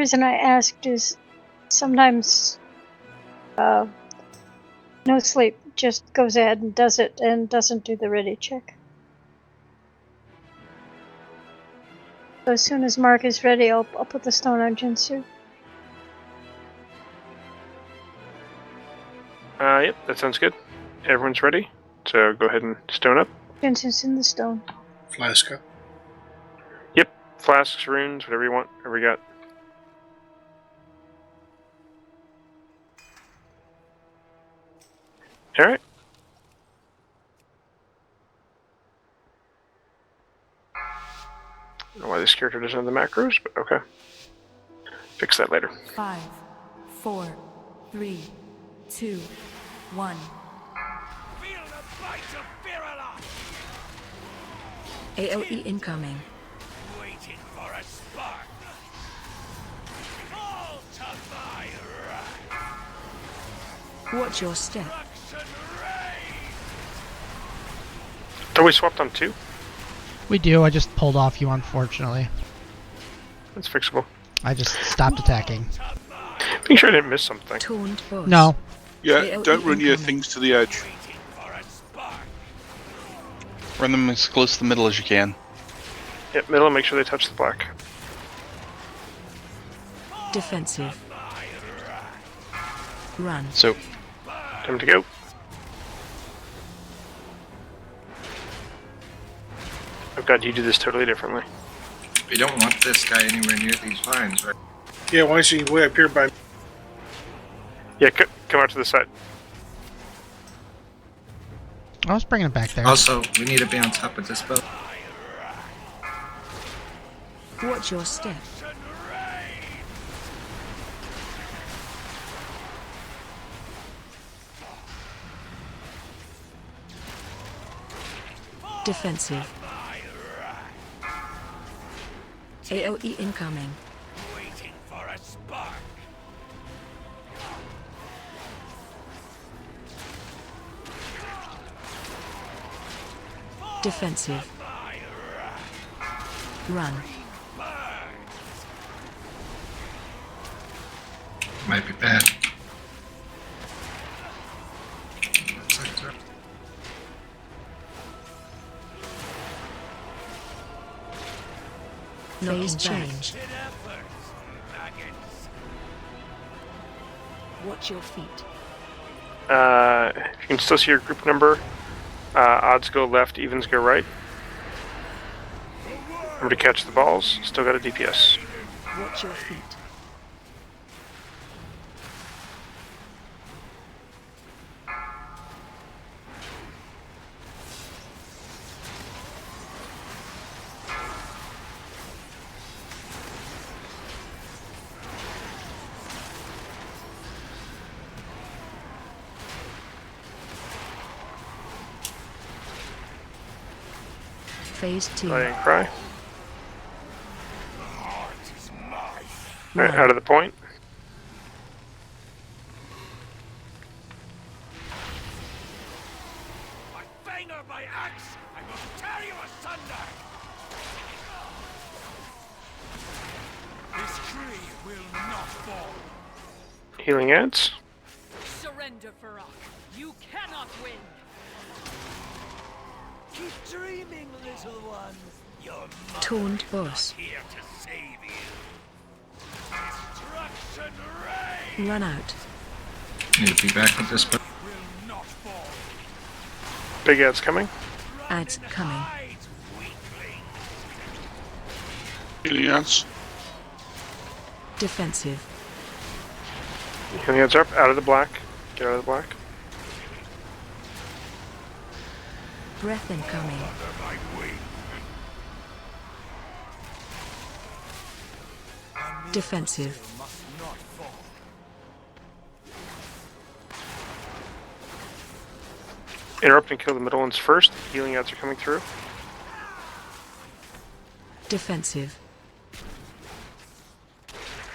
reason I asked is sometimes no sleep just goes ahead and does it and doesn't do the ready check. So as soon as Mark is ready, I'll put the stone on Jinsu. Yep, that sounds good. Everyone's ready, so go ahead and stone up. Jinsu's in the stone. Flask up. Yep, flasks, runes, whatever you want, whatever you got. Alright. I don't know why this character doesn't have the macros, but okay. Fix that later. 5, 4, 3, 2, 1. Feel the bite of Virula! AOE incoming. Waiting for a spark. Fall to my wrath. Watch your step. Destruction reigns. Thought we swapped on 2? We do, I just pulled off you, unfortunately. That's fixable. I just stopped attacking. Make sure I didn't miss something. Taunt boss. No. Yeah, AOE don't run your incoming. things to the edge. Waiting for a spark. Run them as close to the middle as you can. Yep, middle, make sure they touch the black. Defensive. Run. So, Time to go. Oh god, you do this totally differently. We don't want this guy anywhere near these vines, right? Yeah, why is he way up here by... Yeah, come out to the side. I was bringing it back there. Also, we need to be on top of this boat. Watch your step. Defensive. AOE incoming. Waiting for a spark. Defensive. Run. Might be bad. Phase change. Good efforts, maggots. Watch your feet. You can still see your group number. Odds go left, evens go right. Remember to catch the balls. Still got a DPS. Watch your feet. Phase 2. Play and cry. Heart is mine. Alright, out of the point. My fang or my axe, I will tear you asunder. This tree will not fall. Healing adds. Surrender, Farak. You cannot win. Keep dreaming, little one. Your mother Taunt is boss. not here to save you. Destruction reigns. Run out. Need to be back with this boat. Will not fall. Big adds coming. Ads coming. Hide, weakling. Healing ants. Defensive. Healing adds are up. Out of the black. Get out of the black. Breath incoming. Under my wing. Defensive. Must not fall. Interrupt and kill the middle ones first. Healing adds are coming through. Defensive.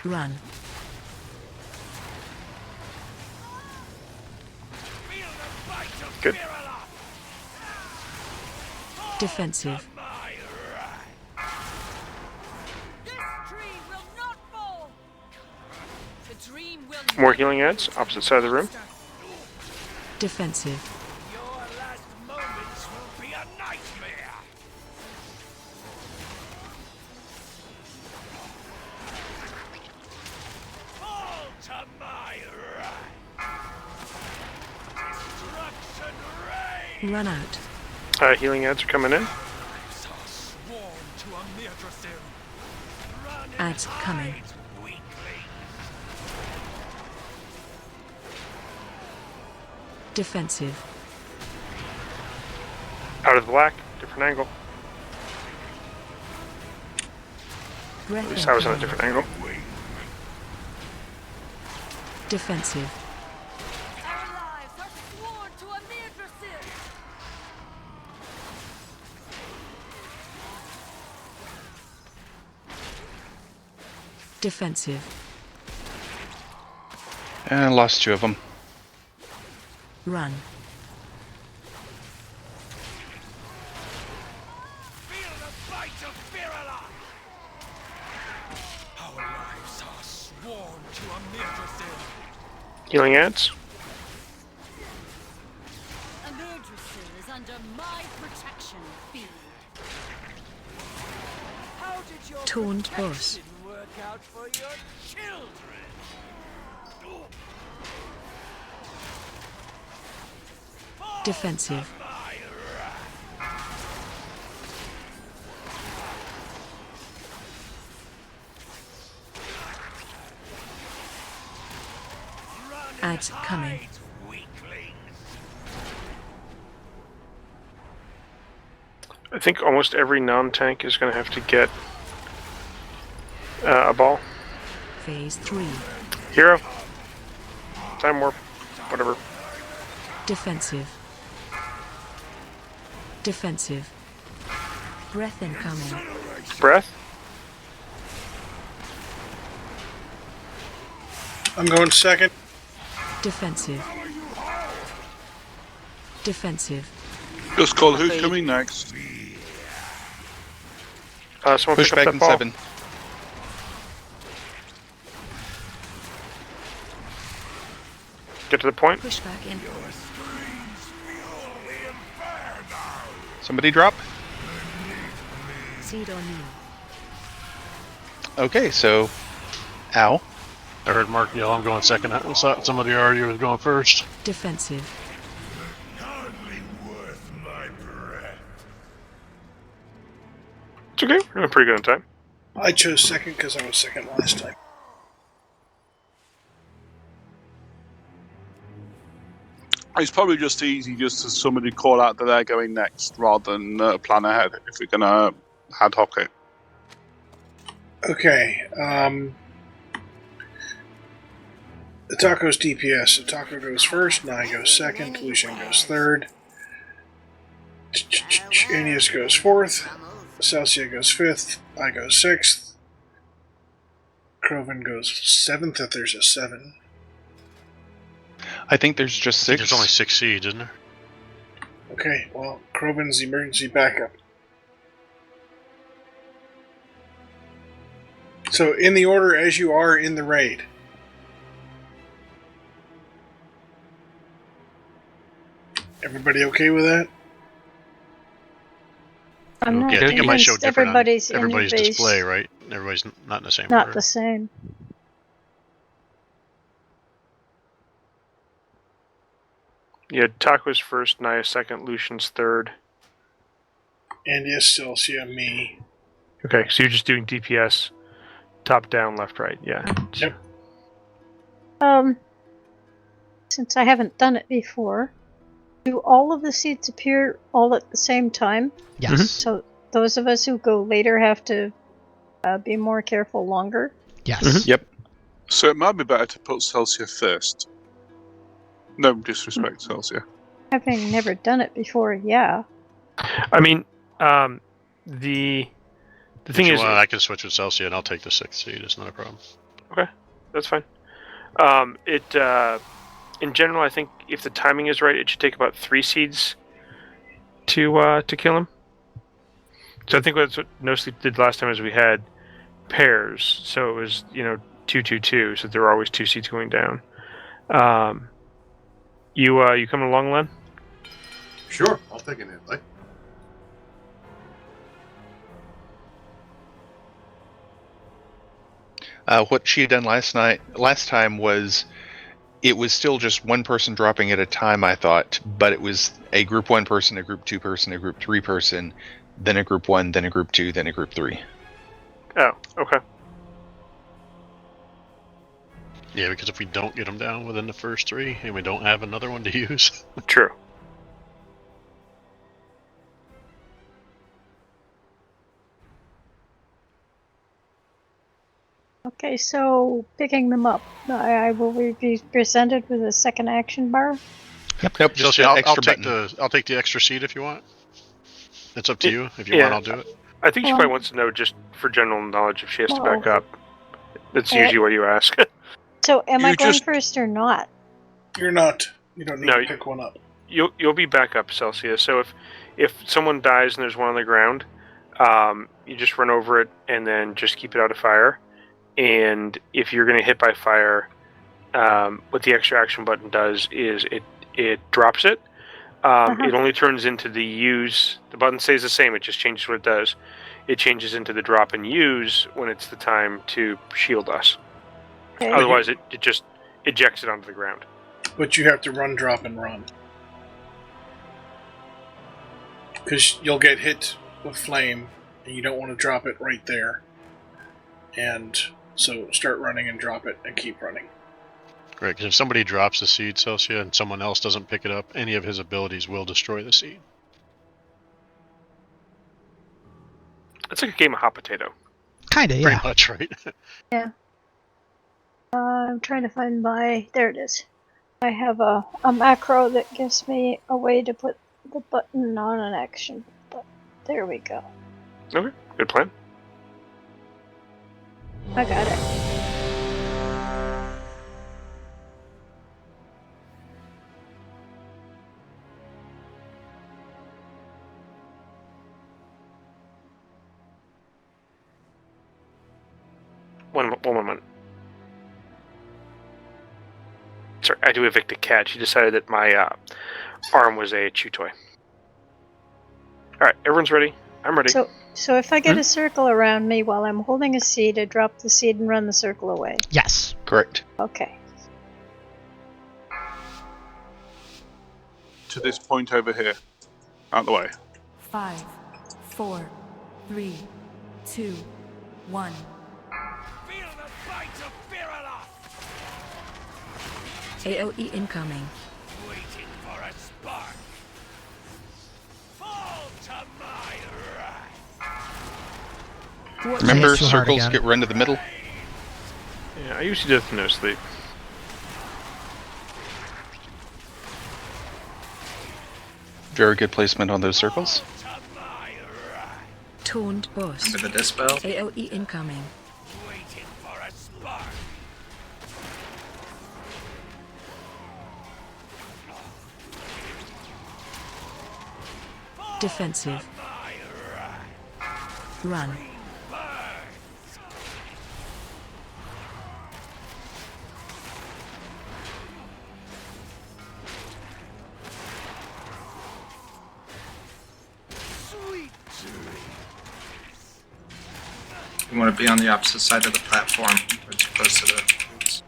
Run. Feel the bite of Good. Virula. Defensive. My wrath. This tree will not fall. team will More never healing ads, opposite side of the room. Defensive. Your last moments will be a nightmare. Fall to my wrath. Destruction reigns. Run out. Healing ads are coming in. Lives are sworn to a Mirdrasil. Run and Ads coming. hide, weaklings. Defensive. Out of the black, different angle. Breath At least I was on a incoming. different angle. Defensive. Our lives are sworn to a Mirdrasil. Defensive. And lost 2 of them. Run. Feel the bite of Virala! Our lives are sworn to a Mirdrasil. Healing ads. A Mirdrasil is under my protection, Fiend. How did your Taunt boss. protection work out for your children? Defensive. My wrath. Run Ads coming. hide, weaklings. I think almost every non-tank is going to have to get a ball. Phase 3. Hero. Time warp. Whatever. Defensive. Defensive. Breath incoming. Breath. I'm going second. Defensive. Defensive. Just call who's coming next. Someone Push pick back up in that ball. 7. Get to the point. Push back in. Somebody drop. Seed on you. Okay, so. Ow. I heard Mark yell, I'm going second. I thought somebody already was going first. Defensive. Hardly worth my breath. It's okay. We're doing pretty good on time. I chose second because I was second last time. It's probably just easy just to somebody call out that they're going next rather than plan ahead if we're going to ad hoc it. Okay. The Taco's DPS. So Taco goes first, Nai goes second, Lucian goes third, Aeneas goes fourth, Celsia goes fifth, I go sixth, Croven goes seventh if there's a 7. I think there's just 6. There's only 6 seeds, isn't there? Okay, well, Croven's emergency backup. So, in the order as you are in the raid. Everybody okay with that? I'm not Yeah, I think it might show convinced different on everybody's everybody's in the base. display, right? Everybody's not in the same Not order. the same. Yeah, Taco's first, Naya second, Lucian's third. And yes, Celsia, me. Okay, so you're just doing DPS, top down, left, right. Yeah. Yep. Since I haven't done it before, do all of the seeds appear all at the same time? Yes. So those of us who go later have to be more careful longer? Yes. Yep. So it might be better to put Celsia first. No disrespect, Celsia. Having never done it before, yeah. I mean, the thing is, I can switch with Celsia and I'll take the 6th seed. It's not a problem. okay, that's fine. In general, I think if the timing is right, it should take about 3 seeds to kill him. So I think that's what No Sleep did last time, is we had pairs. So it was 222, so there are always 2 seeds going down. You coming along, Len? Sure, I'll take an invite. What she had done last time was, it was still just one person dropping at a time, I thought, but it was a group 1 person, a group 2 person, a group 3 person, then a group 1, then a group 2, then a group 3. Oh, okay. Yeah, because if we don't get them down within the first 3, and we don't have another one to use. True. Okay, so picking them up, I will be presented with a second action bar. Nope, just Chelsea, an I'll extra take button. I'll take the extra seat if you want. It's up to you. If you want, I'll do it. I think she probably wants to know just for general knowledge if she has to back up. That's Okay. usually what you ask. So am I You going just- first or not? You're not. You don't need No, to pick one up. You'll be back up, Celsius. So if someone dies and there's one on the ground, you just run over it and then just keep it out of fire. And if you're going to hit by fire, what the extra action button does is it drops it. It only turns into the use. The button stays the same. It just changes what it does. It changes into the drop and use when it's the time to shield us. Okay. Otherwise, it just ejects it onto the ground. But you have to run, drop, and run. Because you'll get hit with flame, and you don't want to drop it right there. And so start running and drop it and keep running. Great, because if somebody drops the seed, Celsia, and someone else doesn't pick it up, any of his abilities will destroy the seed. It's like a game of hot potato. Kinda, Pretty yeah. much, right? Yeah. I'm trying to find my... There it is. I have a macro that gives me a way to put the button on an action. But there we go. Okay, good plan. I got it. One moment. Sorry, I do evict a cat. She decided that my arm was a chew toy. Alright, everyone's ready. I'm ready. So if I get a circle around me while I'm holding a seed, I drop the seed and run the circle away. Yes. Correct. Okay. To this point over here. Out the way. 5, 4, 3, 2, 1. Feel the bite of Virala! AOE incoming. Waiting for a spark. Fall to my wrath. Watch Remember, It's too hard circles again. get run to the middle? Yeah, I usually do it with no sleep. Very good placement on those circles. Taunt boss. Remember the dispel? AOE incoming. Waiting for a spark. Defensive. Run. Sweet dreams. You want to be on the opposite side of the platform, as opposed to the roots.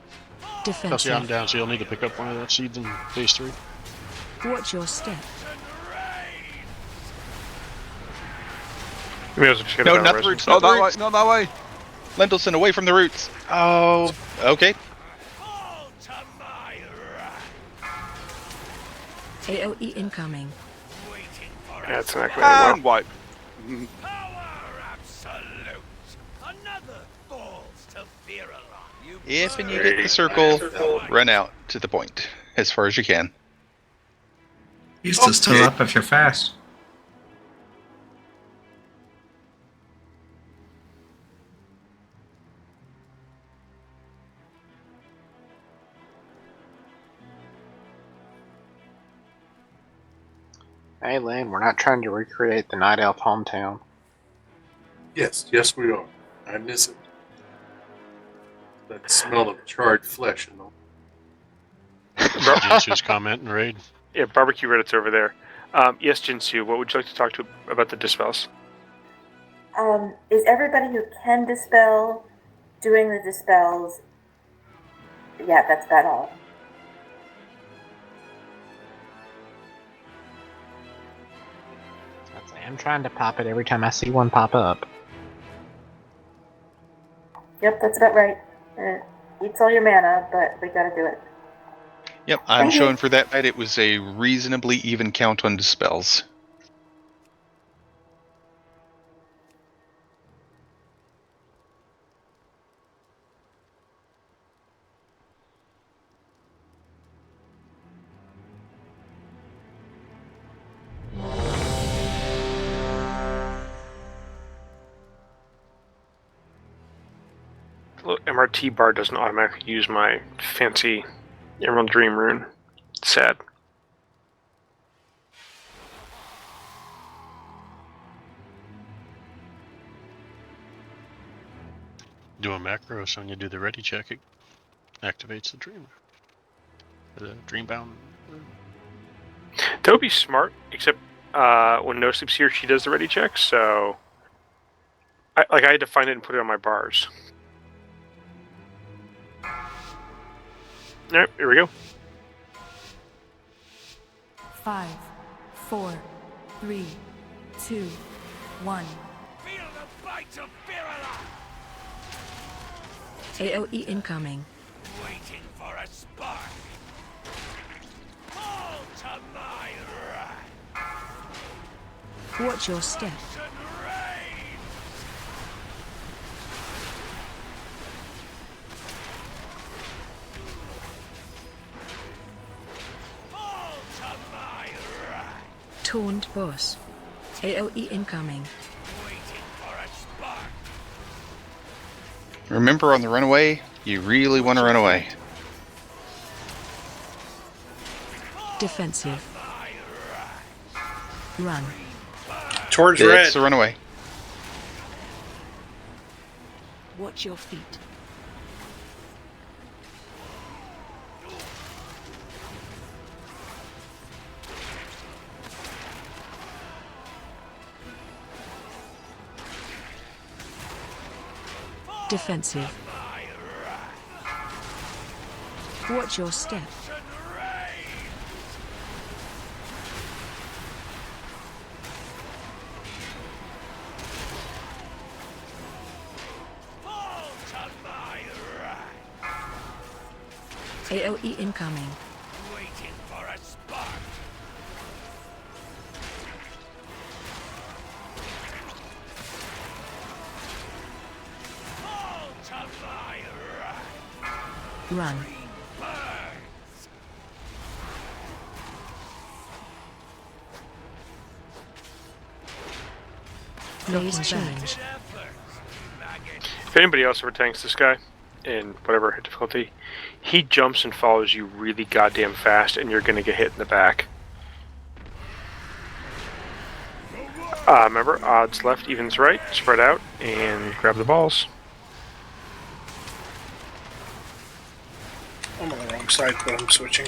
Chelsea, I'm Defensive. down, so you'll need to pick up one of those seeds in phase 3. Watch your step. You may as well just get No, it down not the resin. roots. Not Not the that way, roots. not that way. Lendelson, away from the roots. Oh, okay. Fall to my wrath. AOE incoming. Waiting for Yeah, a it's not going to And wipe. power absolute. Another falls to Virala. You If and you burn get the circle, run out to the point as far as you can. He's just still up if you're fast. Hey Lane, we're not trying to recreate the Night Elf hometown. Yes, we are. I miss it. That smell of charred flesh and all. Jinsu's comment and raid. Yeah, barbecue Reddit's over there. Yes, Jinsu, what would you like to talk to about the dispels? Is everybody who can dispel doing the dispels? Yeah, that's about all. I'm trying to pop it every time I see one pop up. Yep, that's about right. Eats all your mana, but we gotta do it. Yep, I'm showing for that night it was a reasonably even count on dispels. The MRT bar doesn't automatically use my fancy Emerald Dream rune. It's sad. Do a macro, so when you do the ready check, it activates the dream. The dreambound. That would be smart, except when No Sleep's here, she does the ready check, so I had to find it and put it on my bars. Alright, here we go. 5, 4, 3, 2, 1. Feel the bite of Virala! AoE incoming. Waiting for a spark. Fall to my wrath. Watch your step. Taunt boss. AoE incoming. Remember, on the runaway, you really want to run away. Defensive. Run. Towards That's red. the runaway. Watch your feet. Defensive. Watch your step. AoE incoming. Waiting for a spark. Fall to my wrath. Run. Phase change. If anybody else ever tanks this guy, in whatever difficulty, he jumps and follows you really goddamn fast, and you're gonna get hit in the back. Remember, odds left, evens right, spread out, and grab the balls. I'm on the wrong side, but I'm switching.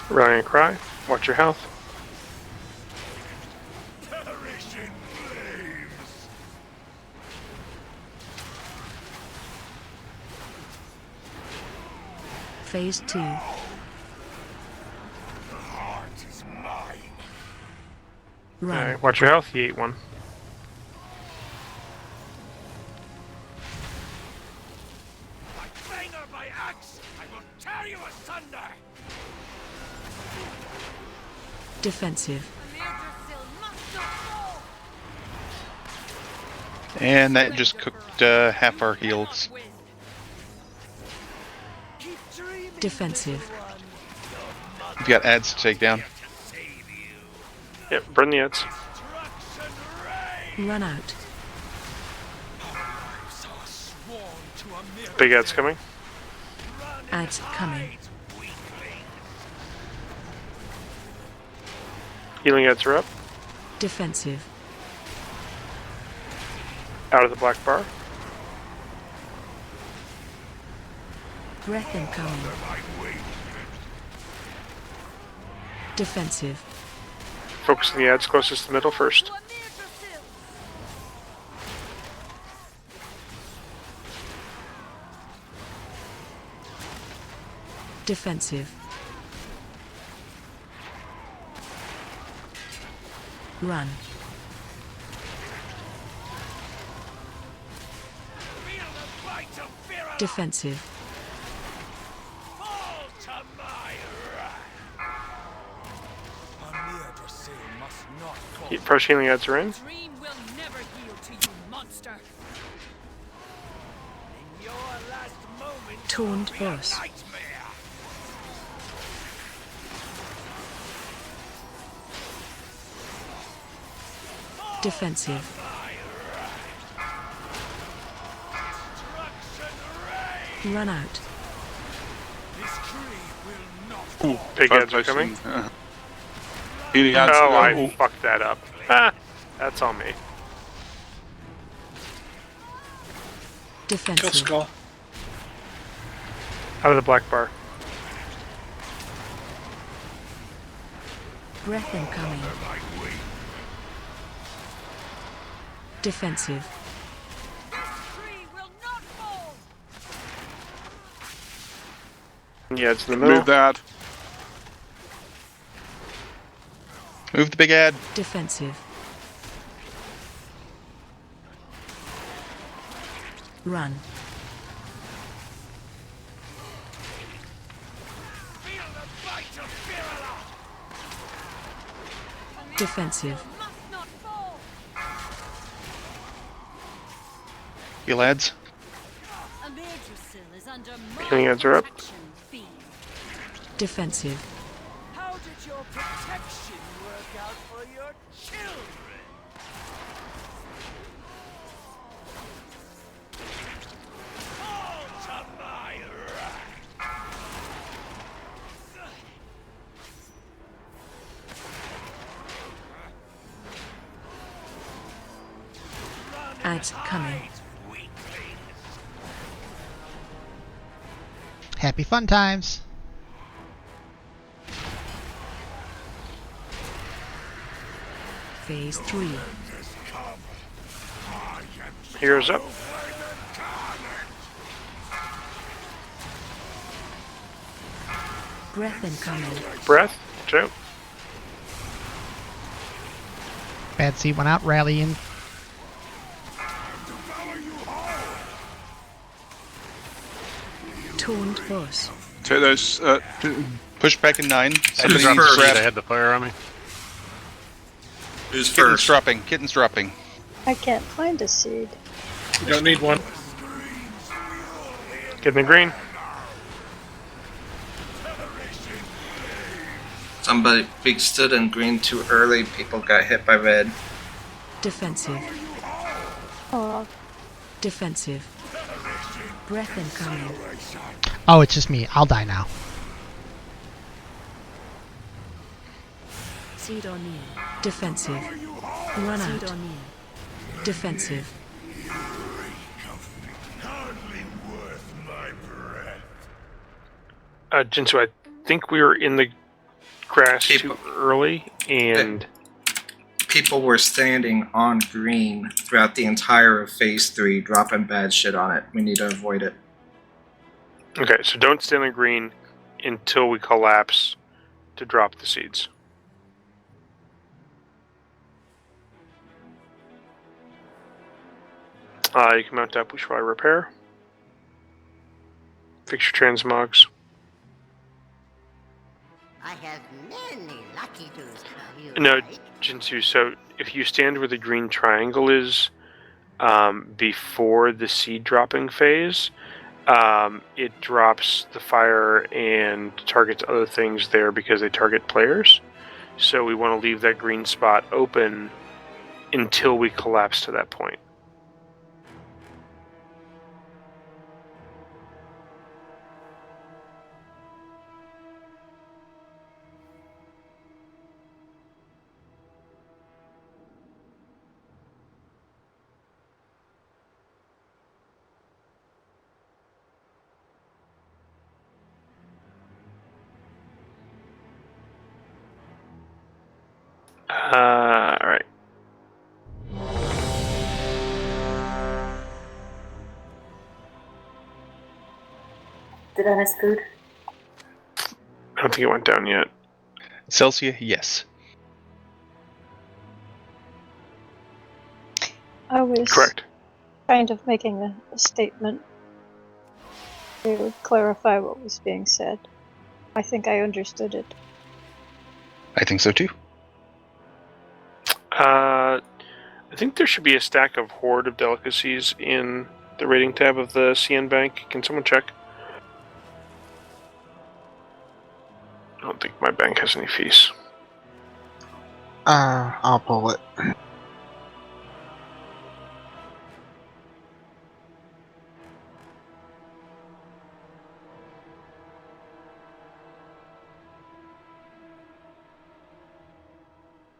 Rally and cry, watch your health. Phase 2. Run. Alright, watch your health, he ate one. My finger, my axe, I will tear you asunder. Defensive. And that just cooked half our heals. Defensive. You've got ads to take down. Yep, burn the ads. Run out. Big ads coming. Ads coming. Healing ads are up. Defensive. Out of the black bar. Breath incoming. Defensive. Focus on the ads closest to the middle first. Defensive. Run. Defensive. Fresh healing ads are in. Dream will never heal to you, monster. In your last moment, Taunt boss. Defensive. Run out. Ooh, big ads are coming. Healing ads. Oh, I fucked that up. Ah, that's on me. Kill Defensive. Skull. Out of the black bar. Breath incoming. Defensive. Yeah, it's in the middle. Move that. Move the big ad. Defensive. Run. Defensive. You lads. Healing ads are up. Defensive. How did your protection work out for your children? Fall to my wrath. Ads coming. Happy fun times. Phase 3. Heroes up. Breath incoming. Breath. Joe. Bad seed went out, rallying. Taunt boss. Take those. Push back in 9. Somebody Who's needs to first? grab. They had the fire on me. Who's Kitten's first? dropping. Kitten's dropping. I can't find a seed. You don't need one. Get in the green. Somebody big stood in green too early. People got hit by red. Defensive. Oh, Defensive. Breath incoming. Oh, it's just me. I'll die now. Seed on you. Defensive. Run out. Seed on you. Defensive. Jinsu, I think we were in the grass People- too early, and People were standing on green throughout the entire of Phase 3, dropping bad shit on it. We need to avoid it. okay, so don't stand in green until we collapse to drop the seeds. You can mount up. We should probably repair. Fix your transmogs. I have many lucky doos for you. No, like. Jinsu, so if you stand where the green triangle is before the seed dropping phase, it drops the fire and targets other things there because they target players. So we want to leave that green spot open until we collapse to that point. it on his food? I don't think it went down yet. Celsia, yes. I was Correct. kind of making a statement to clarify what was being said. I think I understood it. I think so too. I think there should be a stack of Horde of Delicacies in the rating tab of the CN Bank. Can someone check? I don't think my bank has any fees. I'll pull it.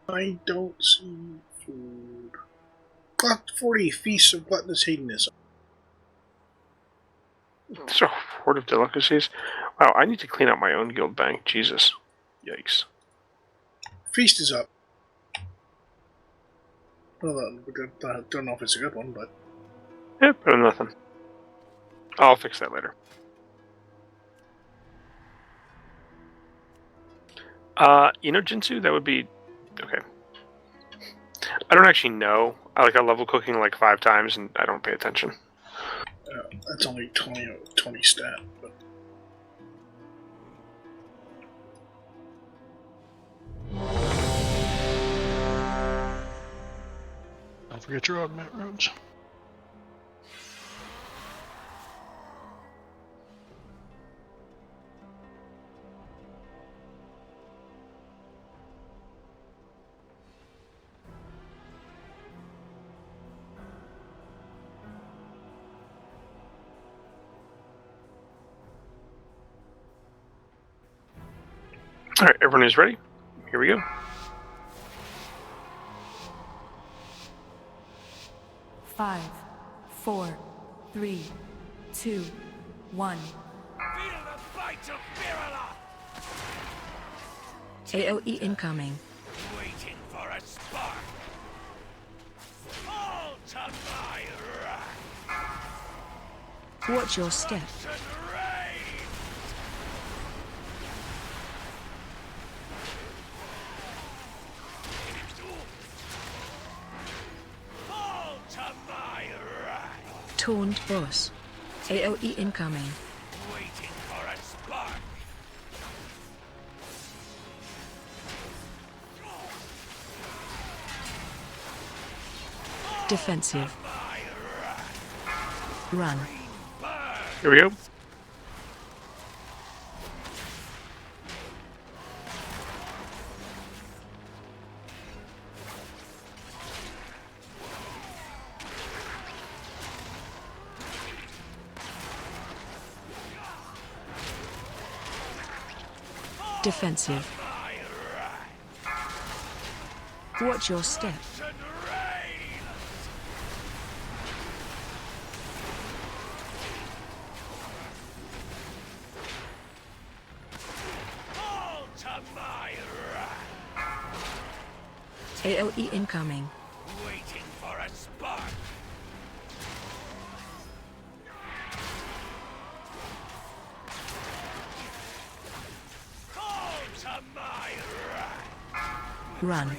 I don't see food. Clock 40 Feast of Gluttonous Hedonism. There's a Horde of Delicacies? Wow, I need to clean out my own guild bank. Jesus. Yikes. Feast is up. Well, I don't know if it's a good one, but... Yeah, better than nothing. I'll fix that later. Jinsu, that would be... Okay. I don't actually know. I level cooking like 5 times, and I don't pay attention. That's only 20 stat, but... Don't forget your augment runes. Alright, everyone is ready? Here we go. Five, 4, 3, 2, 1. Feel the bite of Virula! AOE incoming. Waiting for a spark. Fall to my wrath. Watch your step. Taunt boss. AOE incoming. Waiting for a spark. Defensive. Run. Here we go. Defensive. Watch your step. AOE incoming. Waiting for a spark. Run.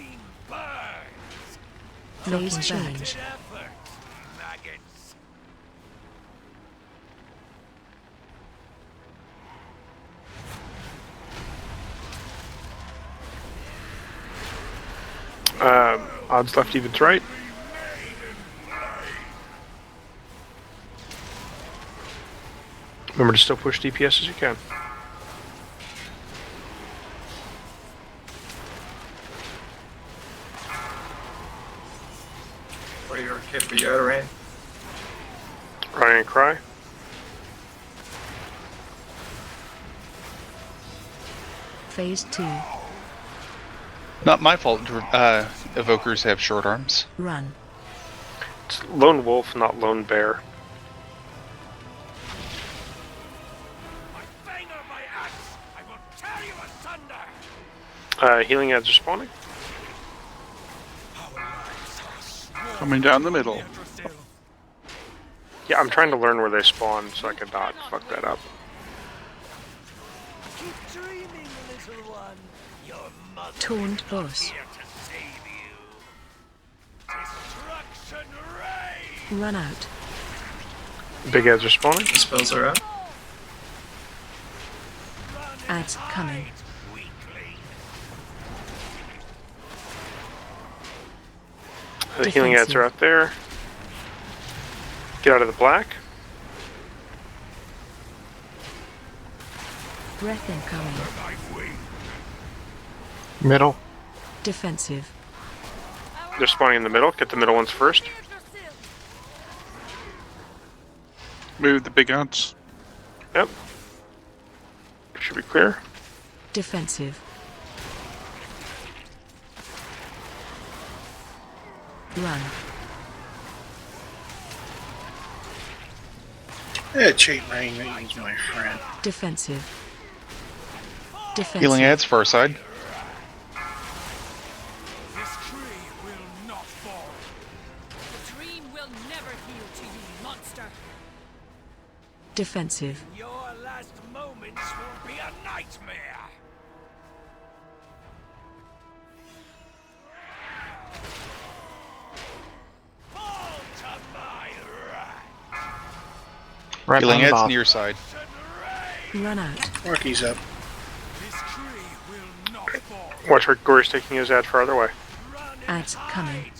Phase change. Odds left, evens right. Remember to still push DPS as you can. What are your hit for Yoda, Ryan and Cry. Phase 2. Not my fault. Evokers have short arms. Run. It's Lone Wolf, not Lone Bear. Healing ads are spawning. Coming down the middle. Yeah, I'm trying to learn where they spawn so I can not fuck that up. little one. Your mother Taunt is not boss. here to save you. Destruction reigns. Run out. Big ads are spawning. The spells are up. Ads coming. The healing ads are out there. Get out of the black. Breath incoming. Middle. Defensive. They're spawning in the middle. Get the middle ones first. Move the big ads. Yep. Should be clear. Defensive. Run. Yeah, chain is my friend. Defensive. Defensive. Healing ads, far side. This tree will not fall. The dream will never heal to you, monster. Defensive. Your last moments will be a nightmare. Fall to my wrath. Right Healing behind ads Bob. near side. Run out. Marky's up. This tree will not fall. Watch where Gory's taking his ad farther away. Ads coming.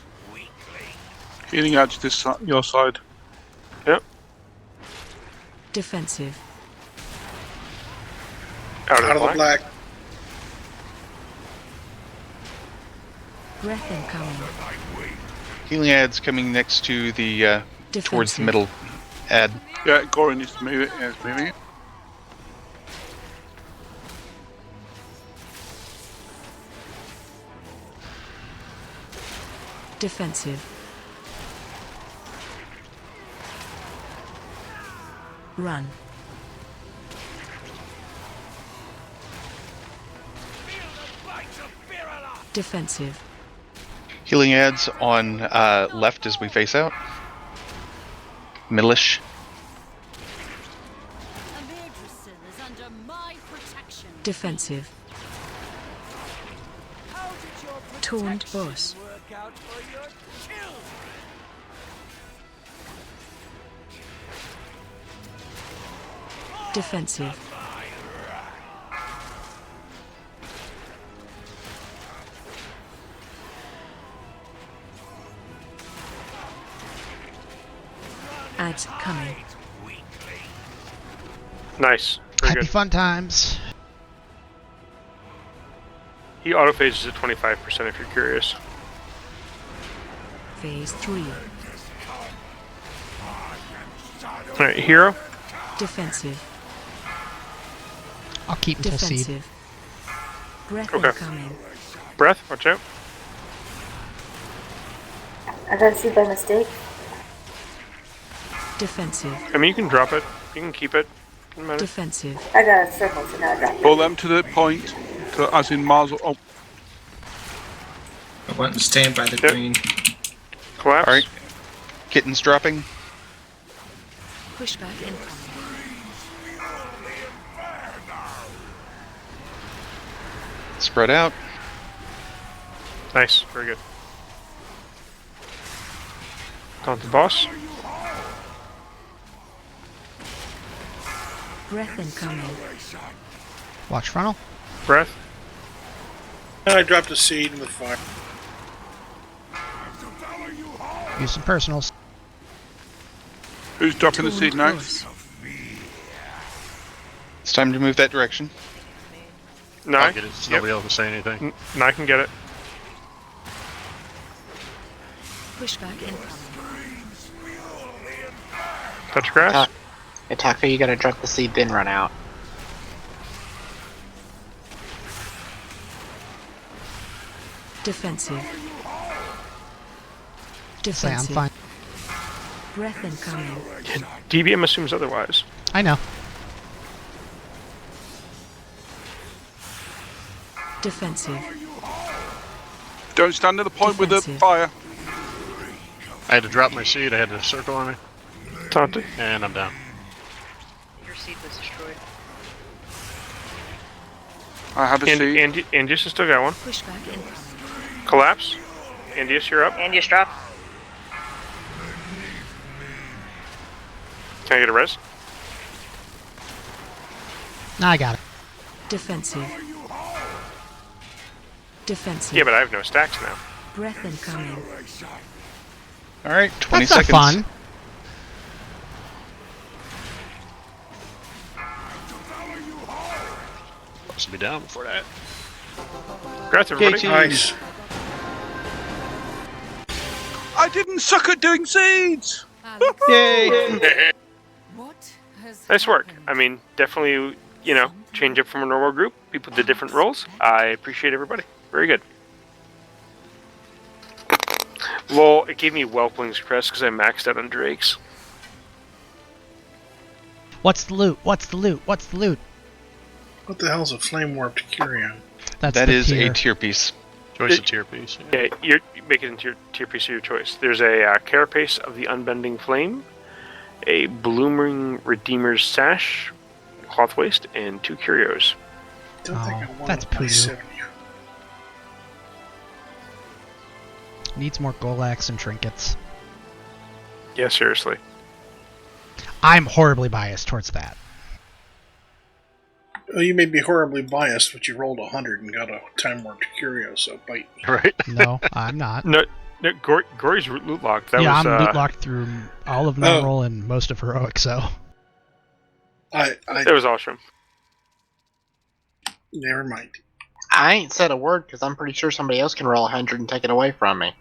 Healing ads this your side. Yep. Defensive. Out Out of the black. Breath incoming. Healing ads coming next to the towards the Defensive. middle ad. Yeah, Gory needs to move it. Yeah, it's moving it. Defensive. Run. Defensive. Healing ads on left as we face out. Middleish. is under my protection. Defensive. How did your Taunt protection boss. work out for your children? Defensive. Ads coming. Nice. Very Happy good. fun times. He autophases at 25% if you're curious. Phase 3. Alright, hero. Defensive. I'll keep until seed. Defensive. Breath Okay. incoming. Breath, watch out. I got a seed by mistake. Defensive. I mean, you can drop it. You can keep it. Doesn't matter. Defensive. I got a circle, so now I got Pull them to the point, to, as in Mars. Oh, I went and stand by the Yep. green. Collapse. Alright. Kittens dropping. Pushback incoming. Spread out. Nice. Very good. Taunt the boss. Breath incoming. Watch frontal. Breath. And I dropped a seed in the fire. Use some personals. who's dropping the Taunt seed now? boss. It's time to move that direction. No. I'll get it. So nobody else can say anything. No, I can get it. Pushback incoming. Touch grass. Attacker, you gotta drop the seed, then run out. Defensive. Say I'm Defensive. fine. Breath incoming. DBM assumes otherwise. I know. Defensive. Don't stand at the point with the Defensive. fire. I had to drop my seed. I had to circle on me, Taunted. and I'm down. Your seed was destroyed. I have a seed. Andius has still got one. Pushback incoming. Collapse. Andius, you're up. Andius drop. Can I get a res? Nah, I got it. Defensive. Defensive. Yeah, but I have no stacks now. Breath incoming. All right, 20 That's seconds. not fun. Supposed to be down before that. Congrats, everybody. Nice. I didn't suck at doing seeds! Yay! Nice work. I mean, definitely, change up from a normal group. People did different roles. I appreciate everybody. Very good. Lol, it gave me Whelpling's Crest because I maxed out on Drakes. What's the loot? What's the loot? What's the loot? What the hell's a flame warped Curion? That is a tier piece. Choice of tier piece. Yeah, you make it into your tier piece of your choice. There's a Carapace of the Unbending Flame, a Blooming Redeemer's Sash, Cloth Waste, and 2 Curios. That's pretty. Needs more Golax and trinkets. Yeah, seriously. I'm horribly biased towards that. Well, you may be horribly biased, but you rolled 100 and got a time warped Curio, so bite me. Right? No, I'm not. No, Gory's loot locked. I'm loot locked through all of normal and most of heroic, so. It was awesome. Never mind. I ain't said a word because I'm pretty sure somebody else can roll 100 and take it away from me.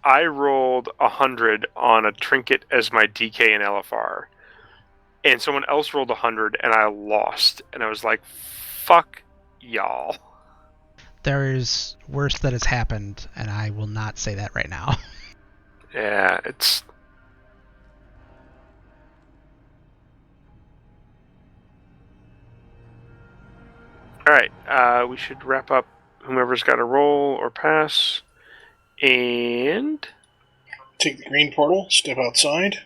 I rolled 100 on a trinket as my DK and LFR, and someone else rolled 100 and I lost, and I was like, "Fuck y'all." There is worse that has happened, and I will not say that right now. Yeah, it's. All right, we should wrap up. Whomever's got a roll or pass, and take the green portal. Step outside.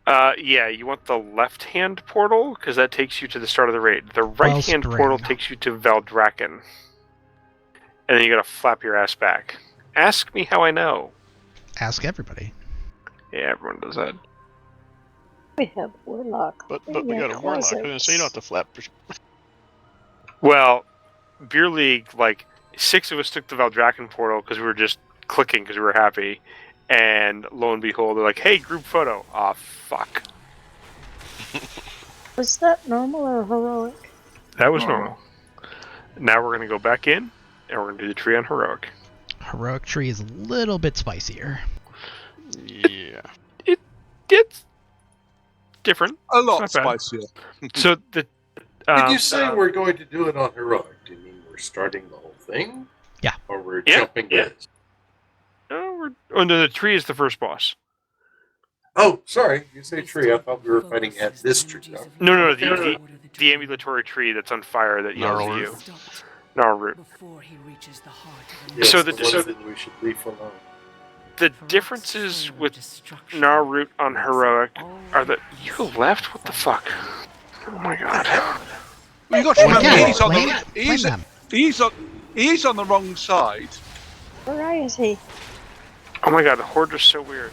Yeah, you want the left-hand portal because that takes you to the start of the raid. The right-hand portal takes you to Valdraken, and then you gotta flap your ass back. Ask me how I know. Ask everybody. Yeah, everyone does that. We have Warlock. But we got a Warlock, so you don't have to flap. Well, Beer League, 6 of us took the Valdraken portal because we were just clicking because we were happy. And lo and behold, they're like, "Hey, group photo." Ah, fuck. Was that normal or heroic? That was normal. Now we're going to go back in, and we're going to do the tree on heroic. Heroic tree is a little bit spicier. Yeah. It's different. A lot spicier. So the. Did you say we're going to do it on heroic? Do you mean we're starting the whole thing? Yeah. Or we're jumping in? No, the tree is the first boss. Oh, sorry. You say tree. I thought we were fighting at this tree. No, the ambulatory tree that's on fire that yells at you. Gnarlroot. Yes, so we should leave alone. The differences with Gnarlroot on heroic are that you left. What the fuck? Oh my god. Well, you got to remember, he's on the wrong side. Where is he? Oh my god, the Horde is so weird.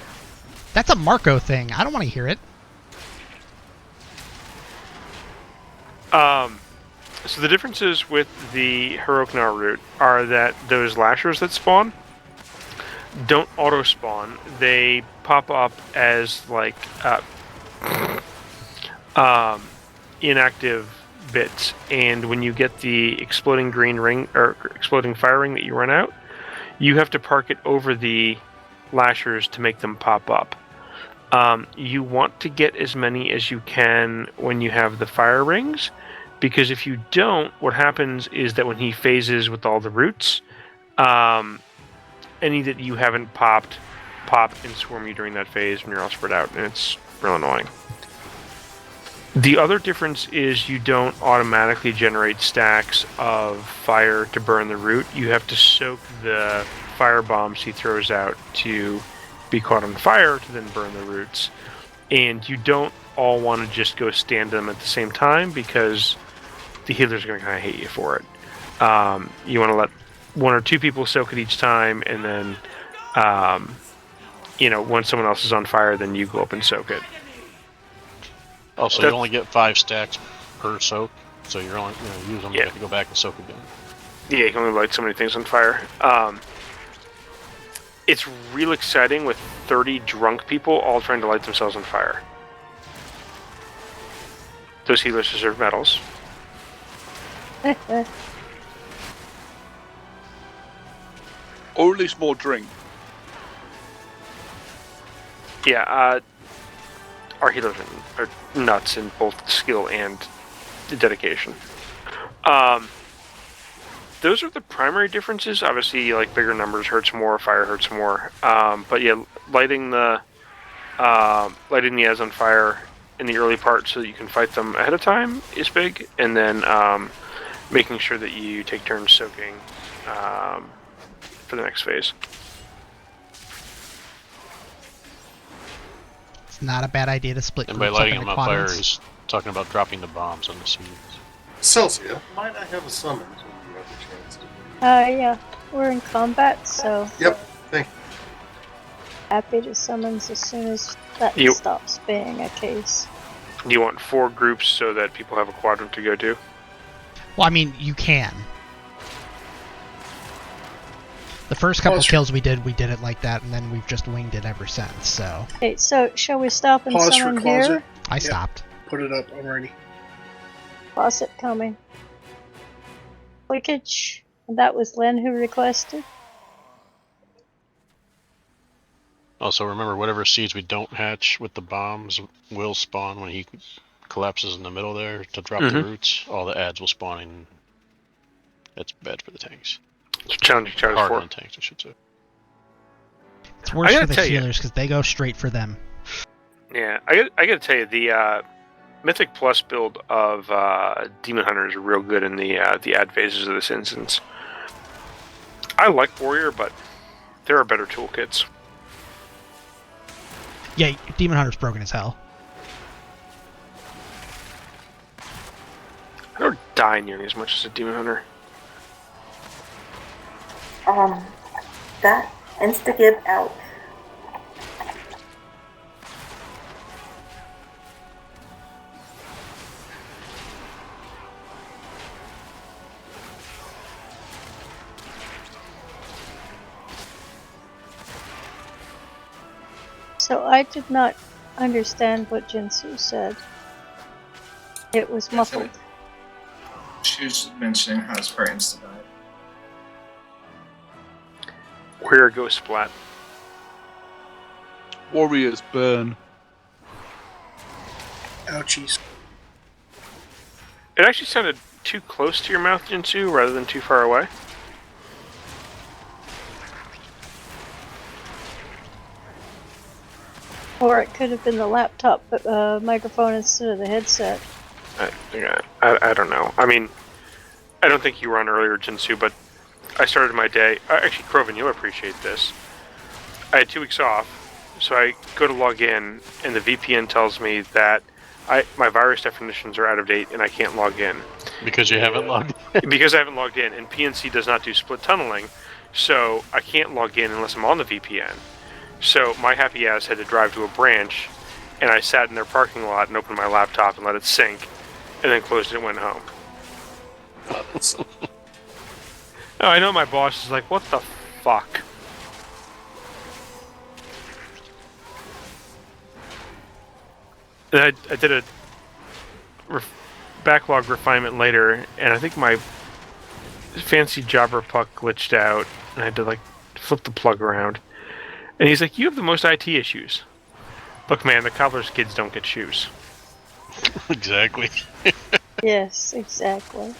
That's a Marco thing. I don't want to hear it. So the differences with the heroic Gnarlroot are that those lashers that spawn don't auto spawn. They pop up as inactive bits, and when you get the exploding green ring or exploding fire ring that you run out, you have to park it over the lashers to make them pop up. You want to get as many as you can when you have the fire rings, because if you don't, what happens is that when he phases with all the roots, any that you haven't popped pop and swarm you during that phase when you're all spread out, and it's real annoying. The other difference is you don't automatically generate stacks of fire to burn the root. You have to soak the fire bombs he throws out to be caught on fire to then burn the roots. And you don't all want to just go stand them at the same time because the healers are going to kind of hate you for it. You want to let one or two people soak it each time, and then, when someone else is on fire, then you go up and soak it. Also, you only get 5 stacks per soak, so you're only use them. You have to go back and soak again. Yeah, you can only light so many things on fire. It's real exciting with 30 drunk people all trying to light themselves on fire. Those healers deserve medals. Or at least more drink. Yeah, our healers are nuts in both skill and dedication. Those are the primary differences. Obviously, like bigger numbers hurts more, fire hurts more. But yeah, lighting the Az on fire in the early part so that you can fight them ahead of time is big, and then making sure that you take turns soaking for the next phase. It's not a bad idea to split And by groups up lighting into them on fire, quadrants. he's talking about dropping the bombs on the seeds. Celsia, might I have a summons when you have the chance to? Yeah, we're in combat, so Yep, thank you. happy to summons as soon as that stops being a case. You want 4 groups so that people have a quadrant to go to? Well, I mean, you can. The first couple kills we did it like that, and then we've just winged it ever since, so... Okay, so shall we stop and Pause summon for closet. here? I stopped. Put it up already. Faucet coming. Clickage. That was Len who requested. Also, remember, whatever seeds we don't hatch with the bombs will spawn when he collapses in the middle there to drop the roots. All the ads will spawn in. That's bad for the tanks. It's challenging charge Harder for than tanks, I should say. It's worse for the healers because they go straight for them. Yeah, I gotta tell you, the Mythic Plus build of Demon Hunter is real good in the ad phases of this instance. I like Warrior, but there are better toolkits. Yeah, Demon Hunter's broken as hell. I don't die nearly as much as a Demon Hunter. That insta-gib out. So I did not understand what Jinsu said. It was muffled. She was mentioning how Spartans died. Where goes Splat? Warriors burn. Ouchies. It actually sounded too close to your mouth, Jinsu, rather than too far away. Or it could have been the laptop microphone instead of the headset. I don't know. I mean, I don't think you were on earlier, Jinsu, but I started my day... actually, Krovan, you'll appreciate this. I had 2 weeks off, so I go to log in, and the VPN tells me that my virus definitions are out of date, and I can't log in. Because you haven't logged in? Because I haven't logged in, and PNC does not do split tunneling, so I can't log in unless I'm on the VPN. So my happy ass had to drive to a branch, and I sat in their parking lot and opened my laptop and let it sync, and then closed it and went home. Oh, I know my boss is like, what the fuck? And I did a backlog refinement later, and I think my fancy jobber puck glitched out, and I had to like flip the plug around. And he's like, you have the most IT issues. Look, man, the cobbler's kids don't get shoes. Exactly. Yes, exactly.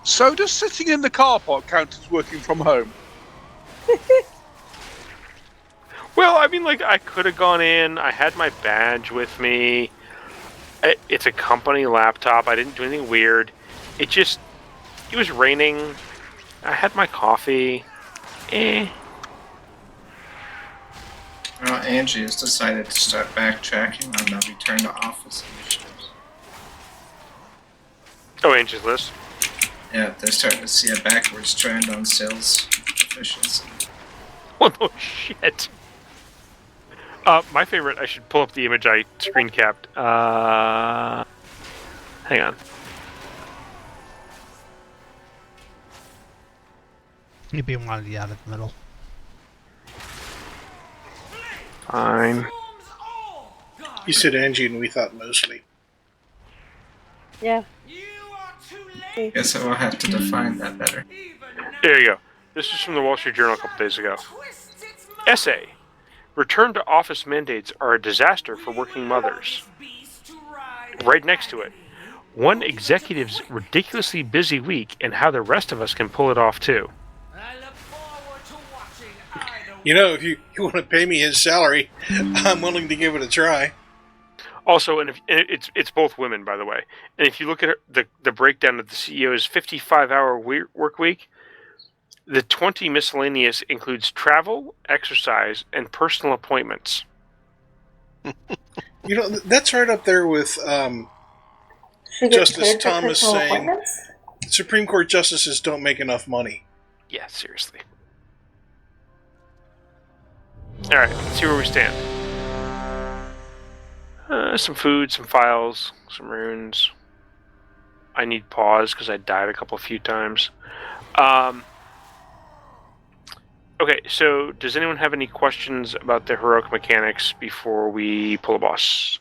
So does sitting in the car park count as working from home? Well, I mean, like, I could have gone in. I had my badge with me. It's a company laptop. I didn't do anything weird. It was raining. I had my coffee. Well, Angie has decided to start backtracking on the return to office initiatives. Oh, Angie's list? Yeah, they're starting to see a backwards trend on sales efficiency. Oh, no shit. My favorite, I should pull up the image I screen capped. Hang on. You'd be wanting out of the middle. Fine. You said Angie, and we thought mostly. Yeah. Guess I will have to define that better. There you go. This is from the Wall Street Journal a couple days ago. Essay. Return to office mandates are a disaster for working mothers. Right next to it. One executive's ridiculously busy week and how the rest of us can pull it off too. You know, if you want to pay me his salary, I'm willing to give it a try. Also, and it's both women, by the way. And if you look at the breakdown of the CEO's 55-hour work week, the 20 miscellaneous includes travel, exercise, and personal appointments. You know, that's right up there with Justice Thomas saying Supreme Court justices don't make enough money. Yeah, seriously. All right, let's see where we stand. Some food, some files, some runes. I need pause because I died a few times. Okay, so does anyone have any questions about the heroic mechanics before we pull a boss?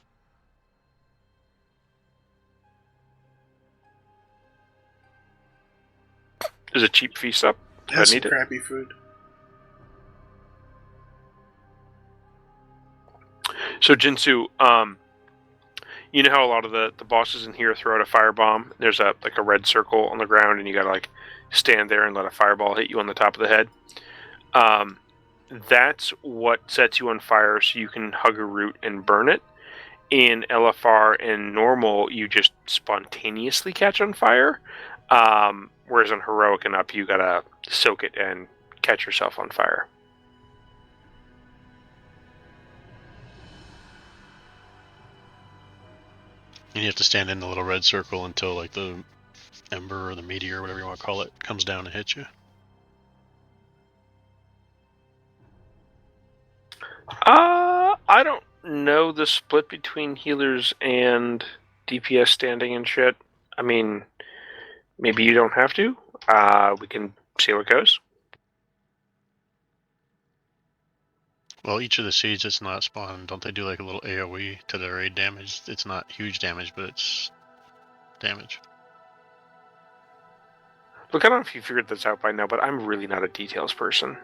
Is a cheap feast up? That's some crappy food. So Jinsu, you know how a lot of the bosses in here throw out a firebomb? There's a red circle on the ground, and you gotta stand there and let a fireball hit you on the top of the head. That's what sets you on fire, so you can hug a root and burn it. In LFR and normal, you just spontaneously catch on fire. Whereas on heroic and up, you gotta soak it and catch yourself on fire. And you have to stand in the little red circle until the ember or the meteor, or whatever you want to call it, comes down and hits you. I don't know the split between healers and DPS standing and shit. I mean, maybe you don't have to. We can see how it goes. Well, each of the seeds that's not spawned, don't they do a little AoE to their raid damage? It's not huge damage, but it's damage. Look, I don't know if you figured this out by now, but I'm really not a details person.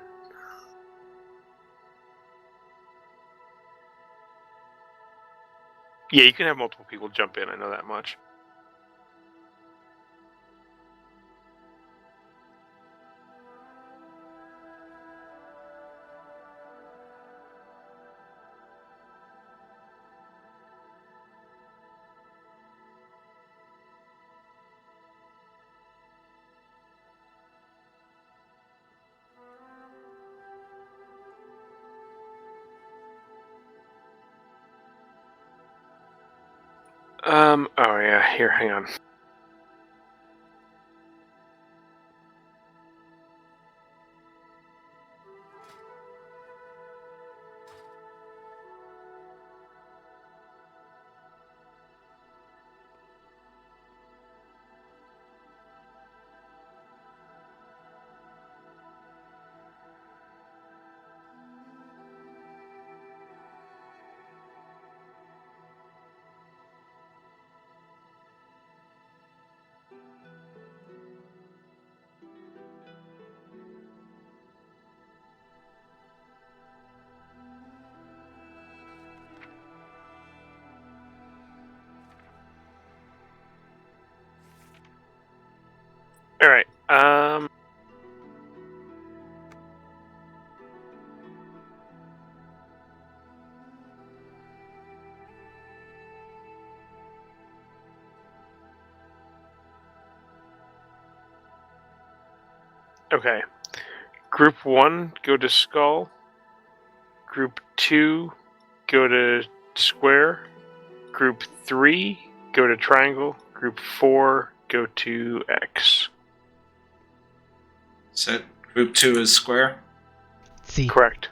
Yeah, you can have multiple people jump in, I know that much. Oh yeah, here, hang on. Alright, okay. Group 1, go to Skull. Group 2, go to square. Group 3, go to triangle. Group 4, go to X. So group 2 is square? C. Correct.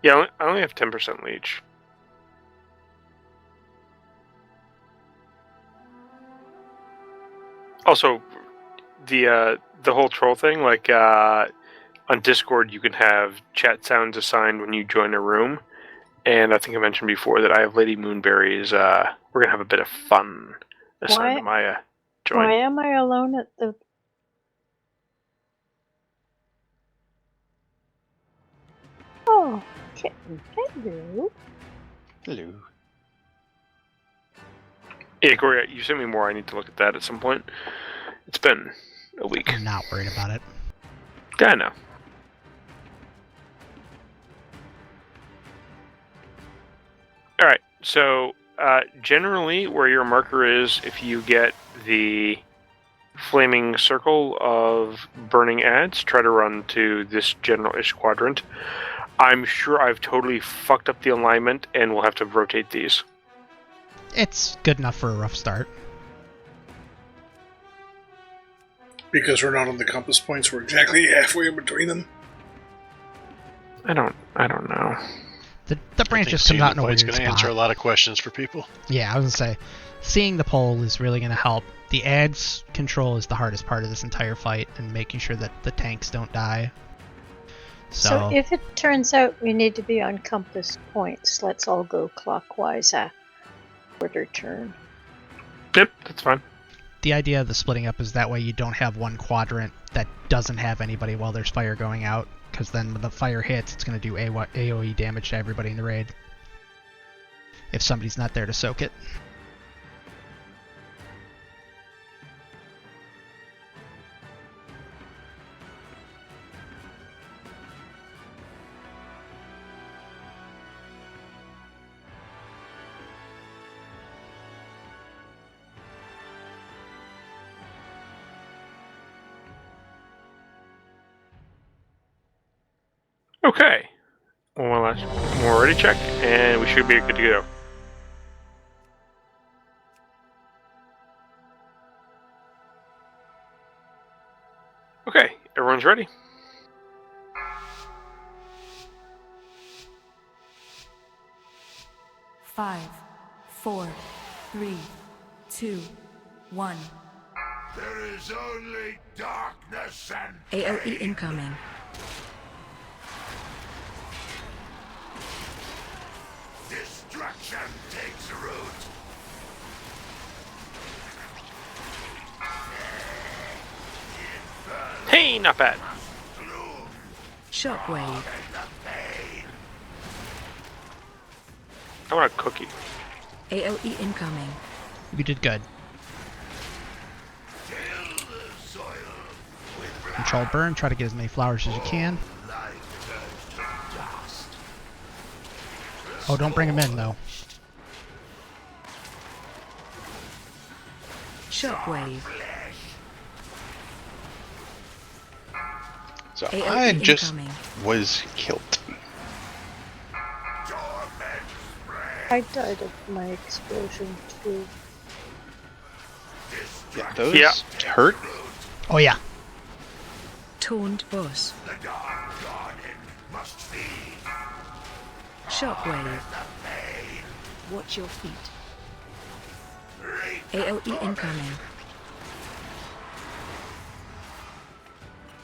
Yeah, I only have 10% leech. Also, the whole troll thing, like on Discord, you can have chat sounds assigned when you join a room, and I think I mentioned before that I have Lady Moonberry's. We're gonna have a bit of fun assigned to my join. Why am I alone at the? Oh, kitten. Hello. Hello. Yeah, Corey, you sent me more. I need to look at that at some point. It's been a week. I'm not worried about it. Yeah, I know. Alright, so generally where your marker is, if you get the flaming circle of burning ads, try to run to this general-ish quadrant. I'm sure I've totally fucked up the alignment and we'll have to rotate these. It's good enough for a rough start. Because we're not on the compass points, we're exactly halfway in between them. I don't know. The branches come out in a weird It's going to answer a spot. lot of questions for people. Yeah, I was gonna say, seeing the pole is really gonna help. The ads control is the hardest part of this entire fight, and making sure that the tanks don't die. So if it turns out we need to be on compass points, let's all go clockwise at quarter turn. Yep, that's fine. The idea of the splitting up is that way you don't have one quadrant that doesn't have anybody while there's fire going out, because then when the fire hits, it's going to do AoE damage to everybody in the raid. If somebody's not there to soak it. Okay. One last more ready check, and we should be good to go. Okay, everyone's ready? Five, 4, 3, 2, 1. There is only darkness and AoE incoming. destruction takes root. Hey, not bad. Shockwave. I want a cookie. AoE incoming. You did good. Control burn, try to get as many flowers as you can. Oh, don't bring them in, though. Shockwave. So AoE I just incoming. was killed. I died of my explosion too. Yeah, those hurt. Oh yeah. Taunt boss. Shockwave. Watch your feet. AoE incoming.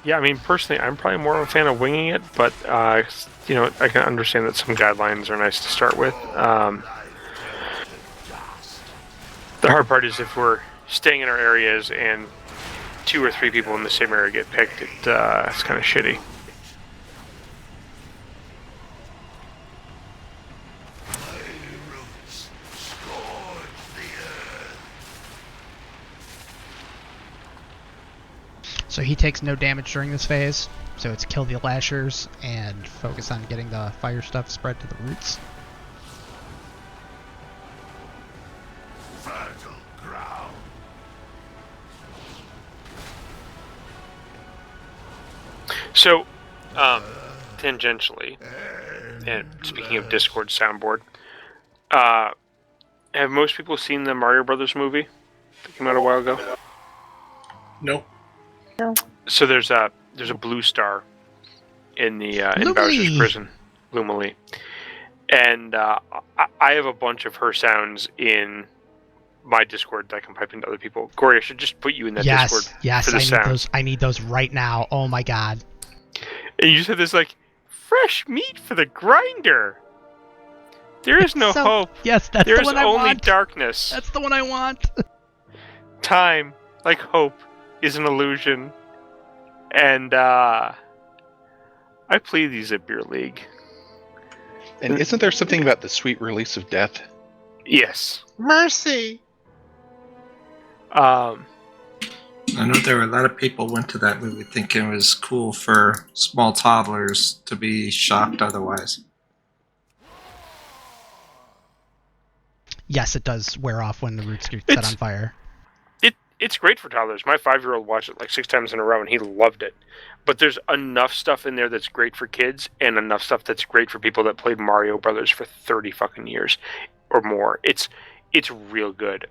Yeah, I mean, personally, I'm probably more of a fan of winging it, but, you know, I can understand that some guidelines are nice to start with. The hard part is if we're staying in our areas and 2 or 3 people in the same area get picked, it's kind of shitty. So he takes no damage during this phase, so it's kill the lashers and focus on getting the fire stuff spread to the roots. So, tangentially, and speaking of Discord soundboard, have most people seen the Mario Brothers movie that came out a while ago? No. No. So there's a blue star in the in Bowser's prison, Lumily, and I have a bunch of her sounds in my Discord that I can pipe into other people. Corey, I should just put you in that Discord for the sounds. I need those right now. Oh my god. And you just have this like fresh meat for the grinder. There is no hope. Yes, that's there the is one I only want. darkness. That's the one I want. Time, like hope, is an illusion. And I play these at Beer League. And isn't there something about the sweet release of death? Yes. Mercy. I know there were a lot of people went to that movie thinking it was cool for small toddlers to be shocked otherwise. Yes, it does wear off when the roots get set on fire. It's great for toddlers. My 5-year-old watched it like 6 times in a row, and he loved it. But there's enough stuff in there that's great for kids, and enough stuff that's great for people that played Mario Brothers for 30 fucking years or more. It's real good.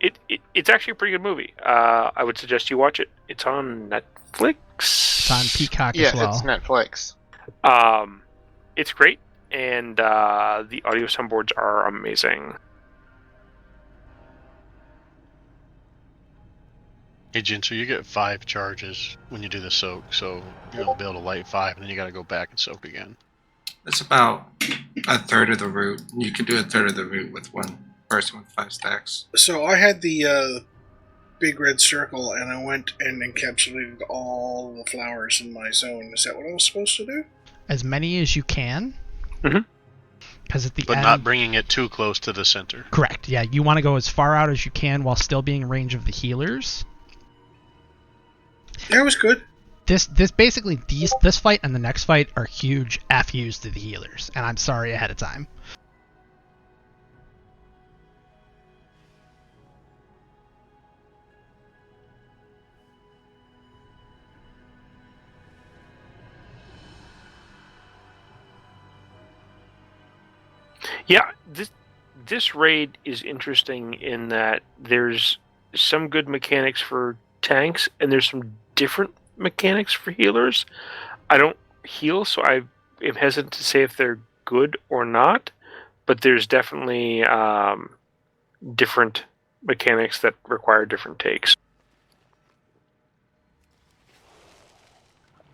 It's actually a pretty good movie. I would suggest you watch it. It's on Netflix. It's on Peacock as well. Yeah, it's Netflix. It's great, and the audio soundboards are amazing. Hey, Jin, so you get 5 charges when you do the soak, so you'll be able to light 5, and then you got to go back and soak again. It's about a third of the route. You could do a third of the route with one person with 5 stacks. So I had the big red circle, and I went and encapsulated all the flowers in my zone. Is that what I was supposed to do? As many as you can. Mm-hmm. Because at the but end, not bringing it too close to the center. Correct. Yeah, you want to go as far out as you can while still being in range of the healers. That was good. This basically this fight and the next fight are huge FUs to the healers, and I'm sorry ahead of time. Yeah, this raid is interesting in that there's some good mechanics for tanks, and there's some different mechanics for healers. I don't heal, so I am hesitant to say if they're good or not, but there's definitely different mechanics that require different takes.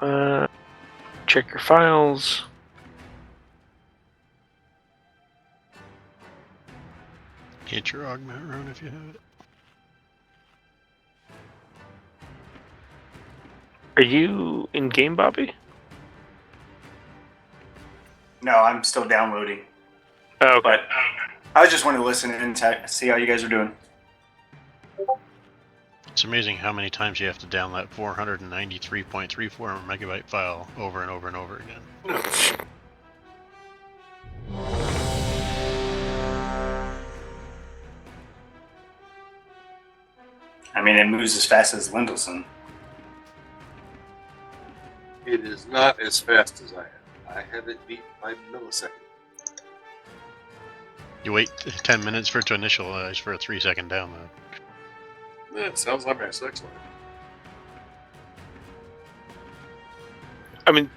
Check your files. Hit your augment rune if you have it. Are you in game, Bobby? No, I'm still downloading. Oh, okay. But I just wanted to listen and see how you guys are doing. It's amazing how many times you have to download that 493.34 megabyte file over and over and over again. I mean, it moves as fast as Lindelson. It is not as fast as I have. I have it beat by millisecond. You wait 10 minutes for it to initialize for a 3-second download. That sounds like my sex life. I mean,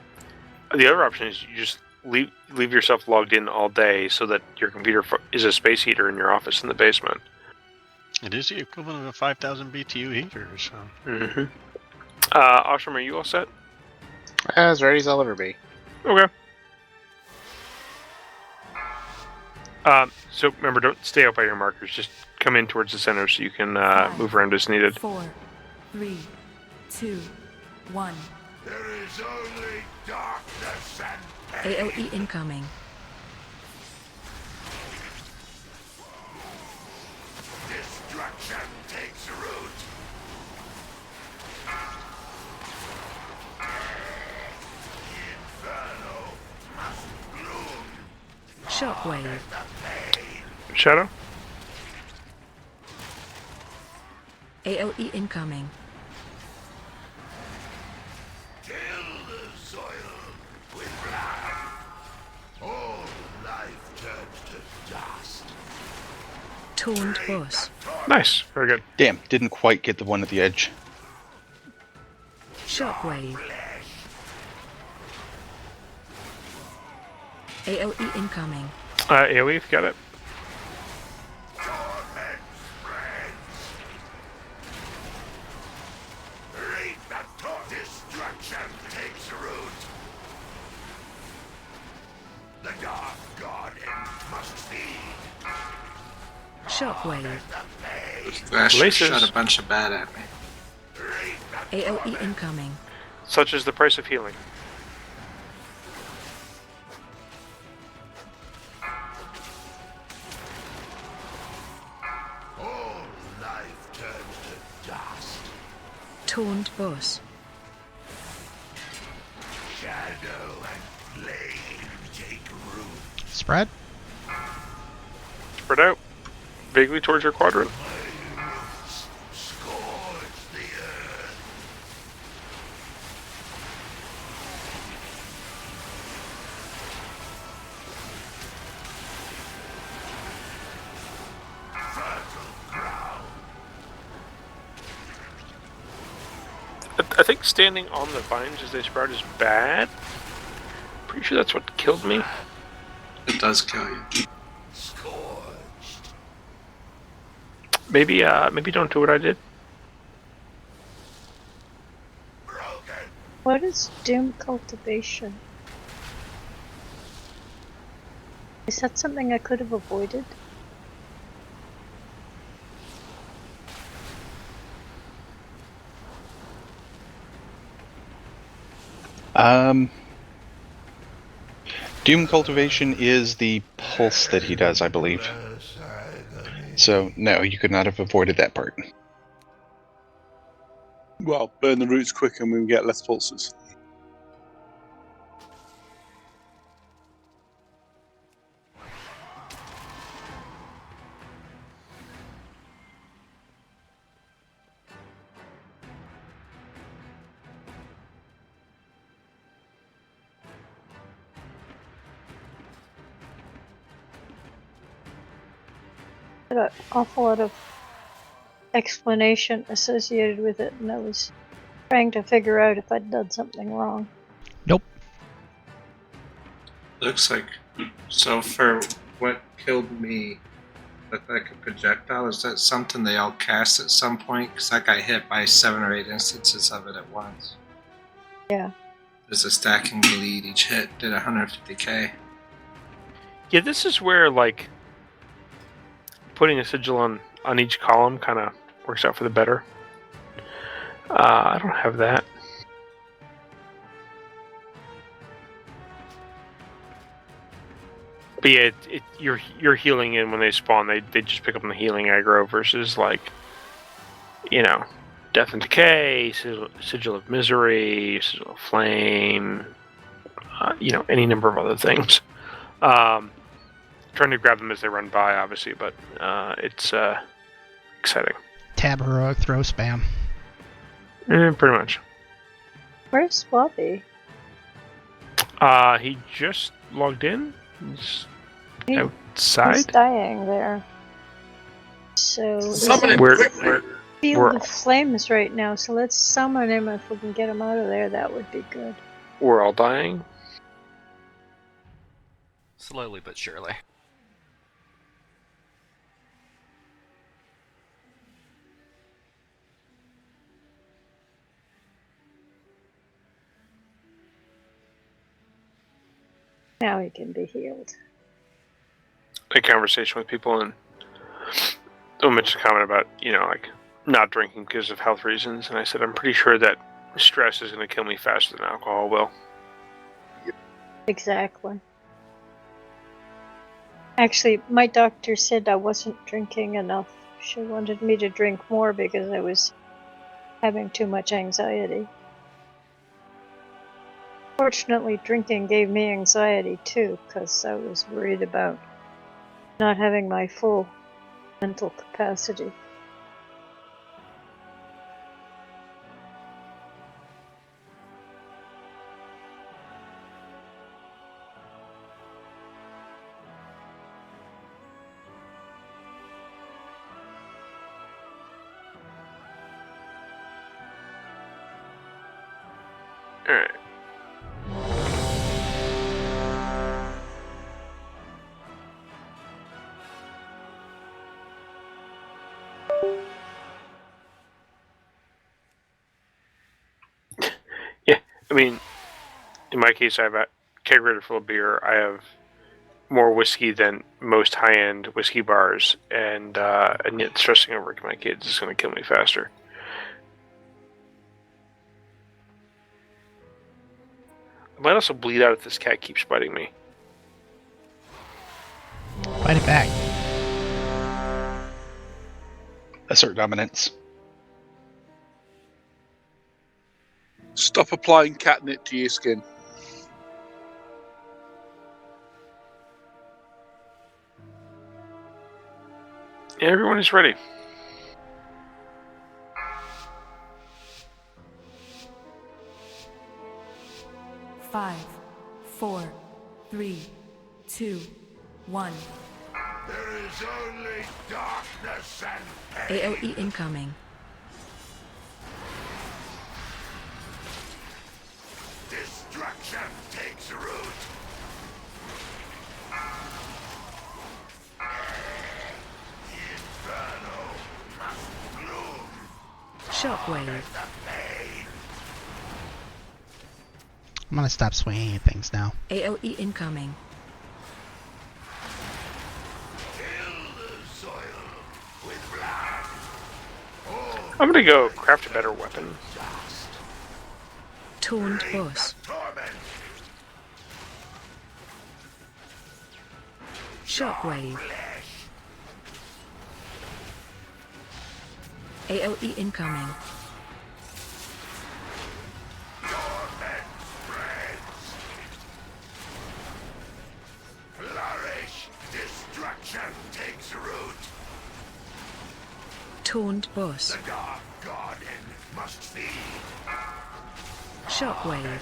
the other option is you just leave yourself logged in all day so that your computer is a space heater in your office in the basement. It is the equivalent of a 5,000 BTU heater, so... Mm-hmm. Ashram, are you all set? As ready as I'll ever be. Okay. So remember, don't stay out by your markers. Just come in towards the center so you can move around as needed. 4, 3, 2, 1. There is only darkness and pain. AOE incoming. Destruction takes root. Inferno must bloom. Shockwave. Shadow? AOE incoming. Till the Taunt boss. Nice. Very good. Damn, didn't quite get the one at the edge. Shockwave. AOE incoming. AoE, got it. Destruction takes root. The dark garden must feed. Shockwave. Flash Laces. shot a bunch of bad at me. AOE incoming. Such is the price of healing. All life turns to dust. Taunt boss. Shadow and flame take root. Spread. Spread out. Vaguely towards your quadrant. Scourge the earth. Fertile ground. I think standing on the vines as they sprout is bad. Pretty sure that's what killed me. It does kill you. Maybe don't do what I did. What is Doom Cultivation? Is that something I could have avoided? Doom Cultivation is the pulse that he does, I believe. So, no, you could not have avoided that part. Well, burn the roots quicker and we get less pulses. Had an awful lot of explanation associated with it, and I was trying to figure out if I'd done something wrong. Nope. Looks like. So for what killed me, looked like a projectile. Is that something they all cast at some point? Because I got hit by 7 or 8 instances of it at once. Yeah. There's a stacking bleed. Each hit did 150k. Yeah, this is where like putting a sigil on each column kind of works out for the better. I don't have that. But yeah, you're healing in when they spawn. They just pick up on the healing aggro versus like, you know, Death and Decay, Sigil of Misery, Sigil of Flame, you know, any number of other things. Trying to grab them as they run by, obviously, but it's exciting. Tab heroic throw spam. Pretty much. Where's Swabby? He just logged in. He's He's outside. dying there. So Summon him We're- quickly. we're- Field of Flames right now, so let's summon him. If we can get him out of there, that would be good. We're all dying. Slowly but surely. Now he can be healed. A conversation with people, and I mentioned a comment about, you know, like not drinking because of health reasons, and I said I'm pretty sure that stress is going to kill me faster than alcohol will. Exactly. Actually, my doctor said I wasn't drinking enough. She wanted me to drink more because I was having too much anxiety. Fortunately, drinking gave me anxiety too, because I was worried about not having my full mental capacity. Alright. Yeah, I mean, in my case, I have a kegerator full of beer. I have more whiskey than most high-end whiskey bars, and yet stressing over my kids is going to kill me faster. I might also bleed out if this cat keeps biting me. Bite it back. Assert dominance. Stop applying catnip to your skin. Yeah, everyone is ready. Five, 4, 3, 2, 1. There is only darkness and pain. AOE incoming. Destruction takes root. The inferno must bloom. Shockwave. I'm gonna stop swinging at things now. AOE incoming. I'm going to go craft a better weapon. Taunt boss. Shockwave. AOE incoming. Flourish. Destruction takes root. Taunt boss. The dark garden must feed. Shockwave.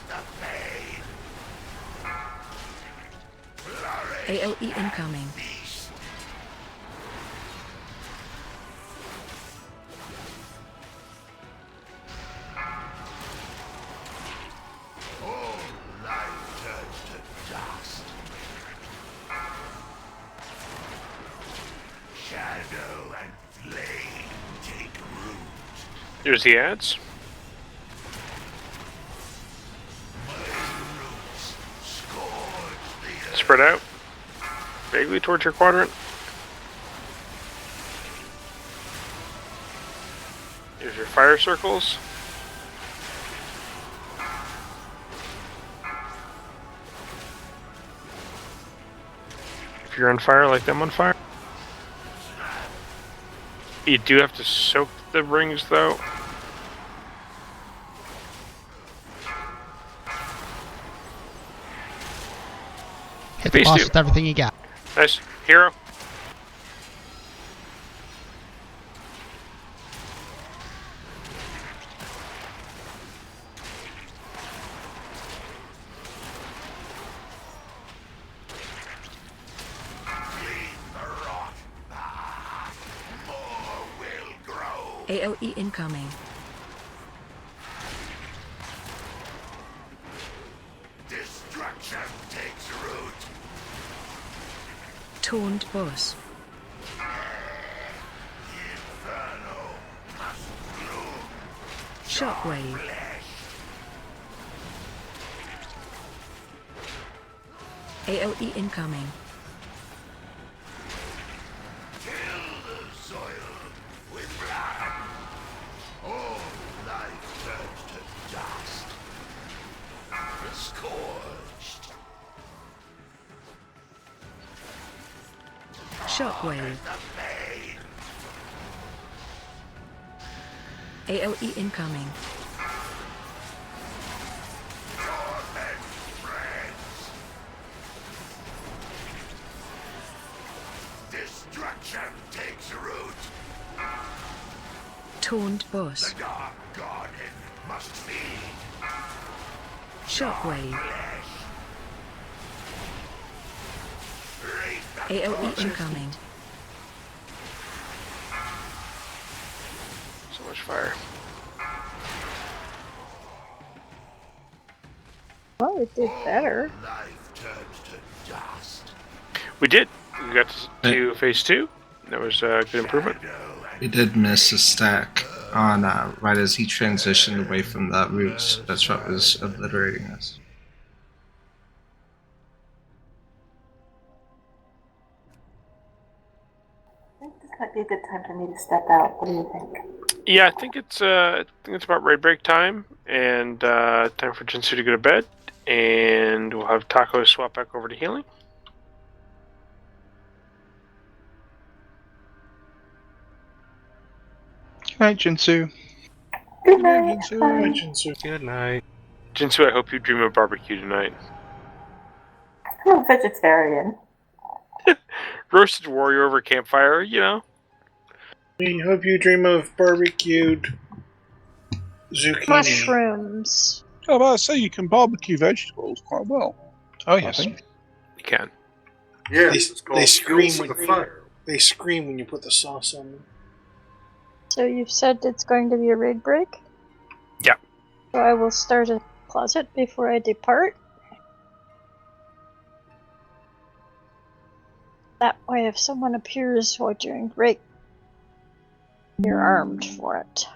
Flourish. AOE incoming. All life turns to dust. Shadow and flame take root. There's the ads. Spread out. Vaguely towards your quadrant. There's your fire circles. If you're on fire, like them on fire. You do have to soak the rings, though. Hit the boss with everything you got. Nice. Hero. AOE incoming. Destruction takes root. Taunt boss. Inferno must bloom. Shockwave. AOE incoming. Kill the soil with blood. All life turns to dust. Scorched. Shockwave. AOE incoming. Destruction takes root. Taunt boss. The dark garden must feed. Shockwave. AOE incoming. So much fire. Well, we did better. We did. We got to phase 2. That was a good improvement. We did miss a stack on right as he transitioned away from the roots. That's what was obliterating us. I think this might be a good time for me to step out. What do you think? Yeah, I think it's about raid break time, and time for Jinsu to go to bed, and we'll have Taco swap back over to healing. Good night, Jinsu. Good night, Jinsu. Good night. Jinsu, I hope you dream of barbecue tonight. I'm a vegetarian. Roasted warrior over campfire, you know. We hope you dream of barbecued zucchini. Mushrooms. Oh, well, I say you can barbecue vegetables quite well. Oh, I yes. think. You can. Yeah, They, it's called they scream Fuels when in the Fire. they scream when you put the sauce on them. So you've said it's going to be a raid break? Yeah. So I will start a closet before I depart. That way if someone appears while doing break, you're armed for it.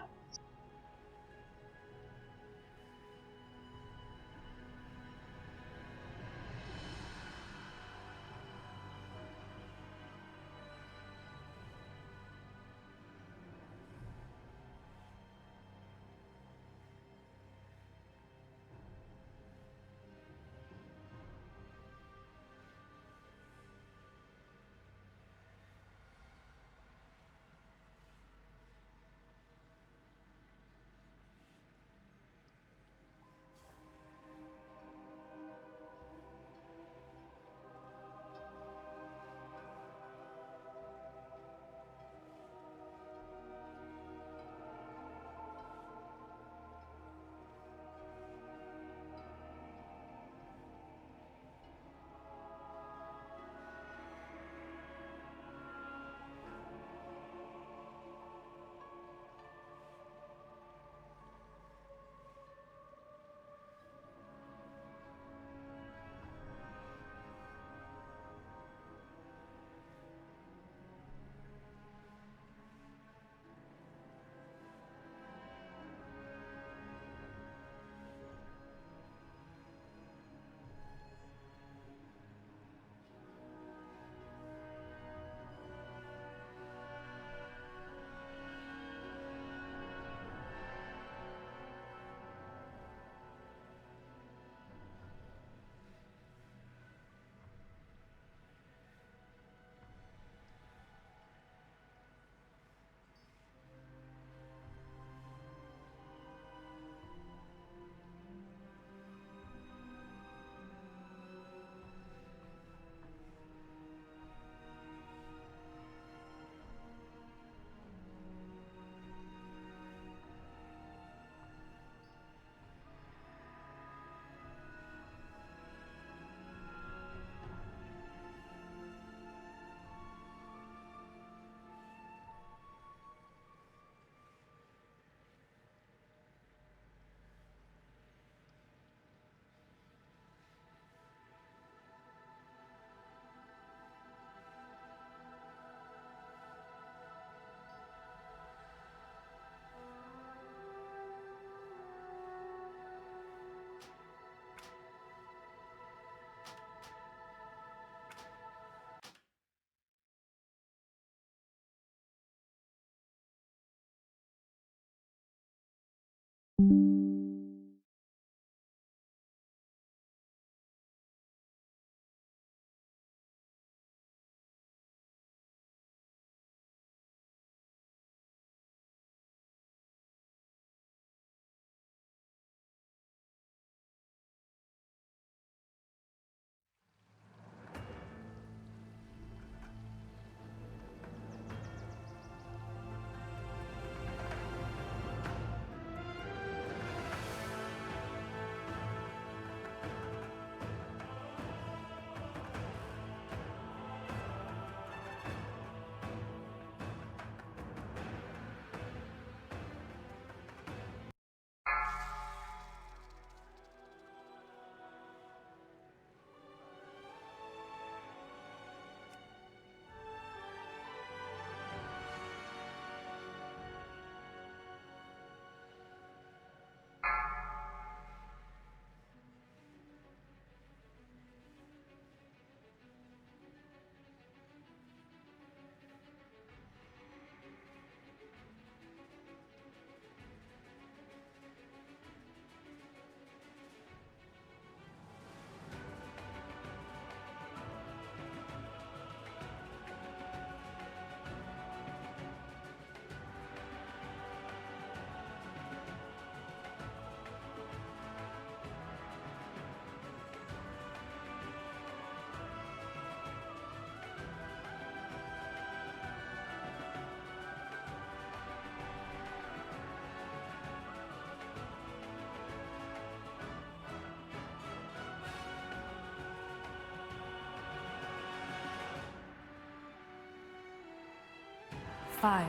5,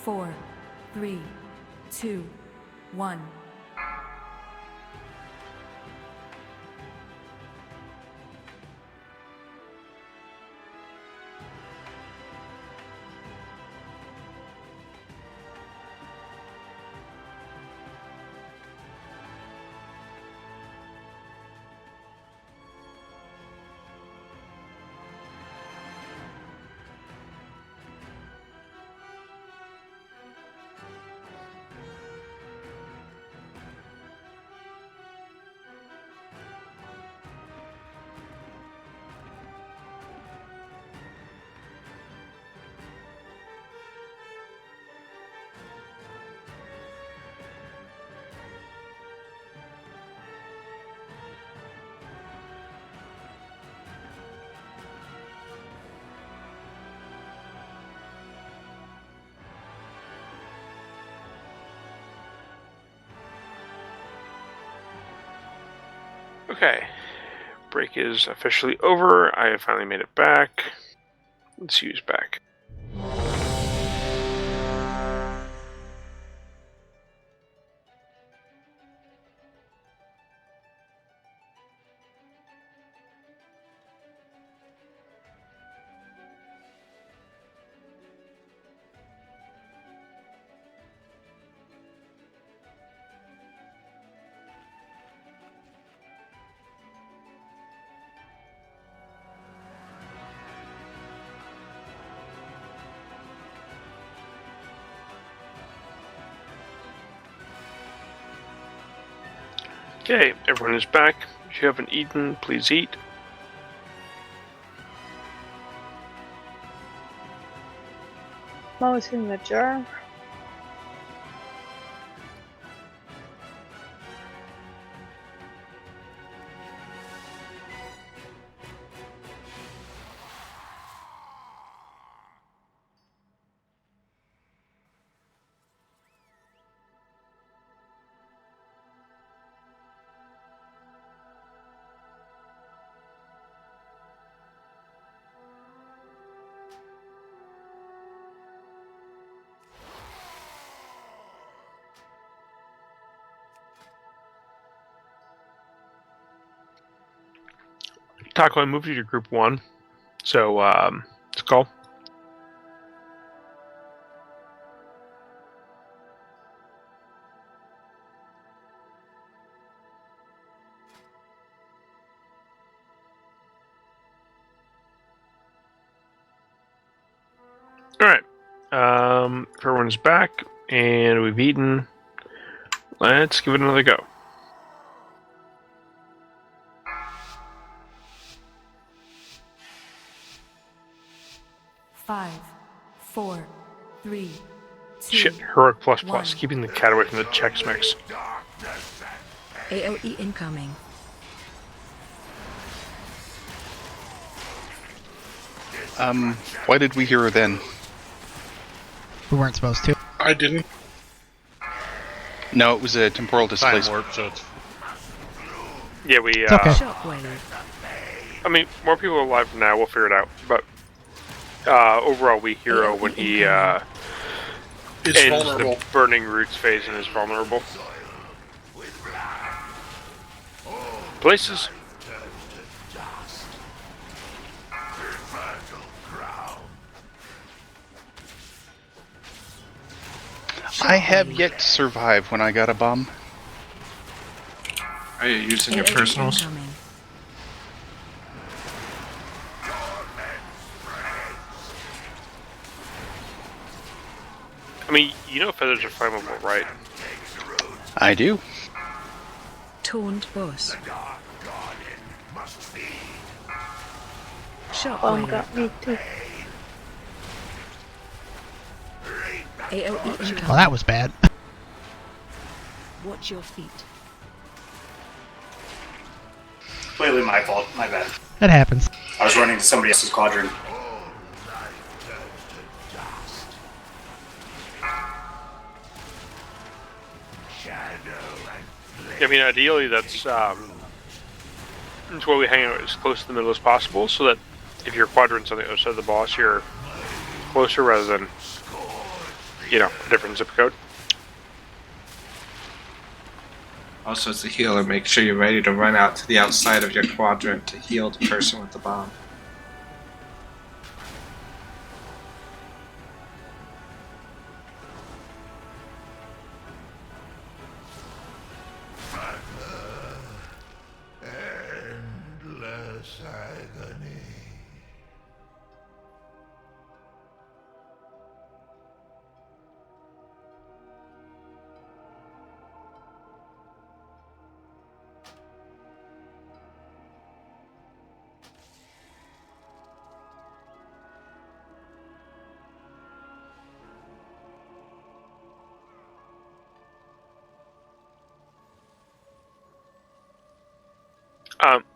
4, 3, 2, 1. Okay, break is officially over. I have finally made it back. Let's use back. Okay, everyone is back. If you haven't eaten, please eat. Most in the jar. Taco, I moved you to group 1. So, let's call. Alright. Everyone's back, and we've eaten. Let's give it another go. Five, 4, 3, 2. Shit, heroic plus one. plus, keeping the cat away from the Chex Mix. AOE incoming. Why did we hear her then? We weren't supposed to. I didn't. No, it was a temporal displacement. Time warp, so it's... Yeah, we, It's okay. I mean, more people are alive now, we'll figure it out. But, overall, we hero when he, ends vulnerable. the burning roots phase and is vulnerable. Places. I have yet to survive when I got a bomb. Are you using your personals? I mean, you know feathers are flammable, right? I do. Taunt boss. Shot Bomb got me too. AOE incoming. Well, that was bad. Watch your feet. Completely my fault. My bad. That happens. I was running to somebody else's quadrant. I mean, ideally, that's why we hang out as close to the middle as possible, so that if your quadrant's on the other side of the boss, you're closer rather than a different zip code. Also, as a healer, make sure you're ready to run out to the outside of your quadrant to heal the person with the bomb. Endless agony.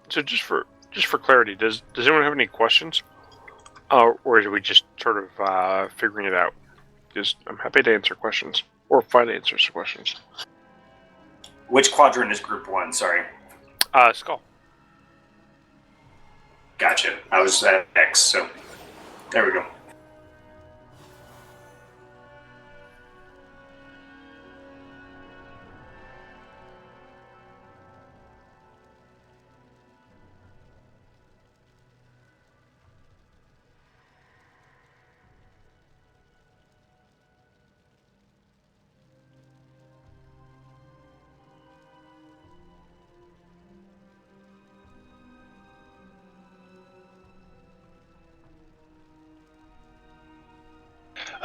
So just for clarity, does anyone have any questions, or are we just sort of figuring it out? Because I'm happy to answer questions or find answers to questions. Which quadrant is Group 1? Sorry. Skull. Gotcha. I was at X, so there we go.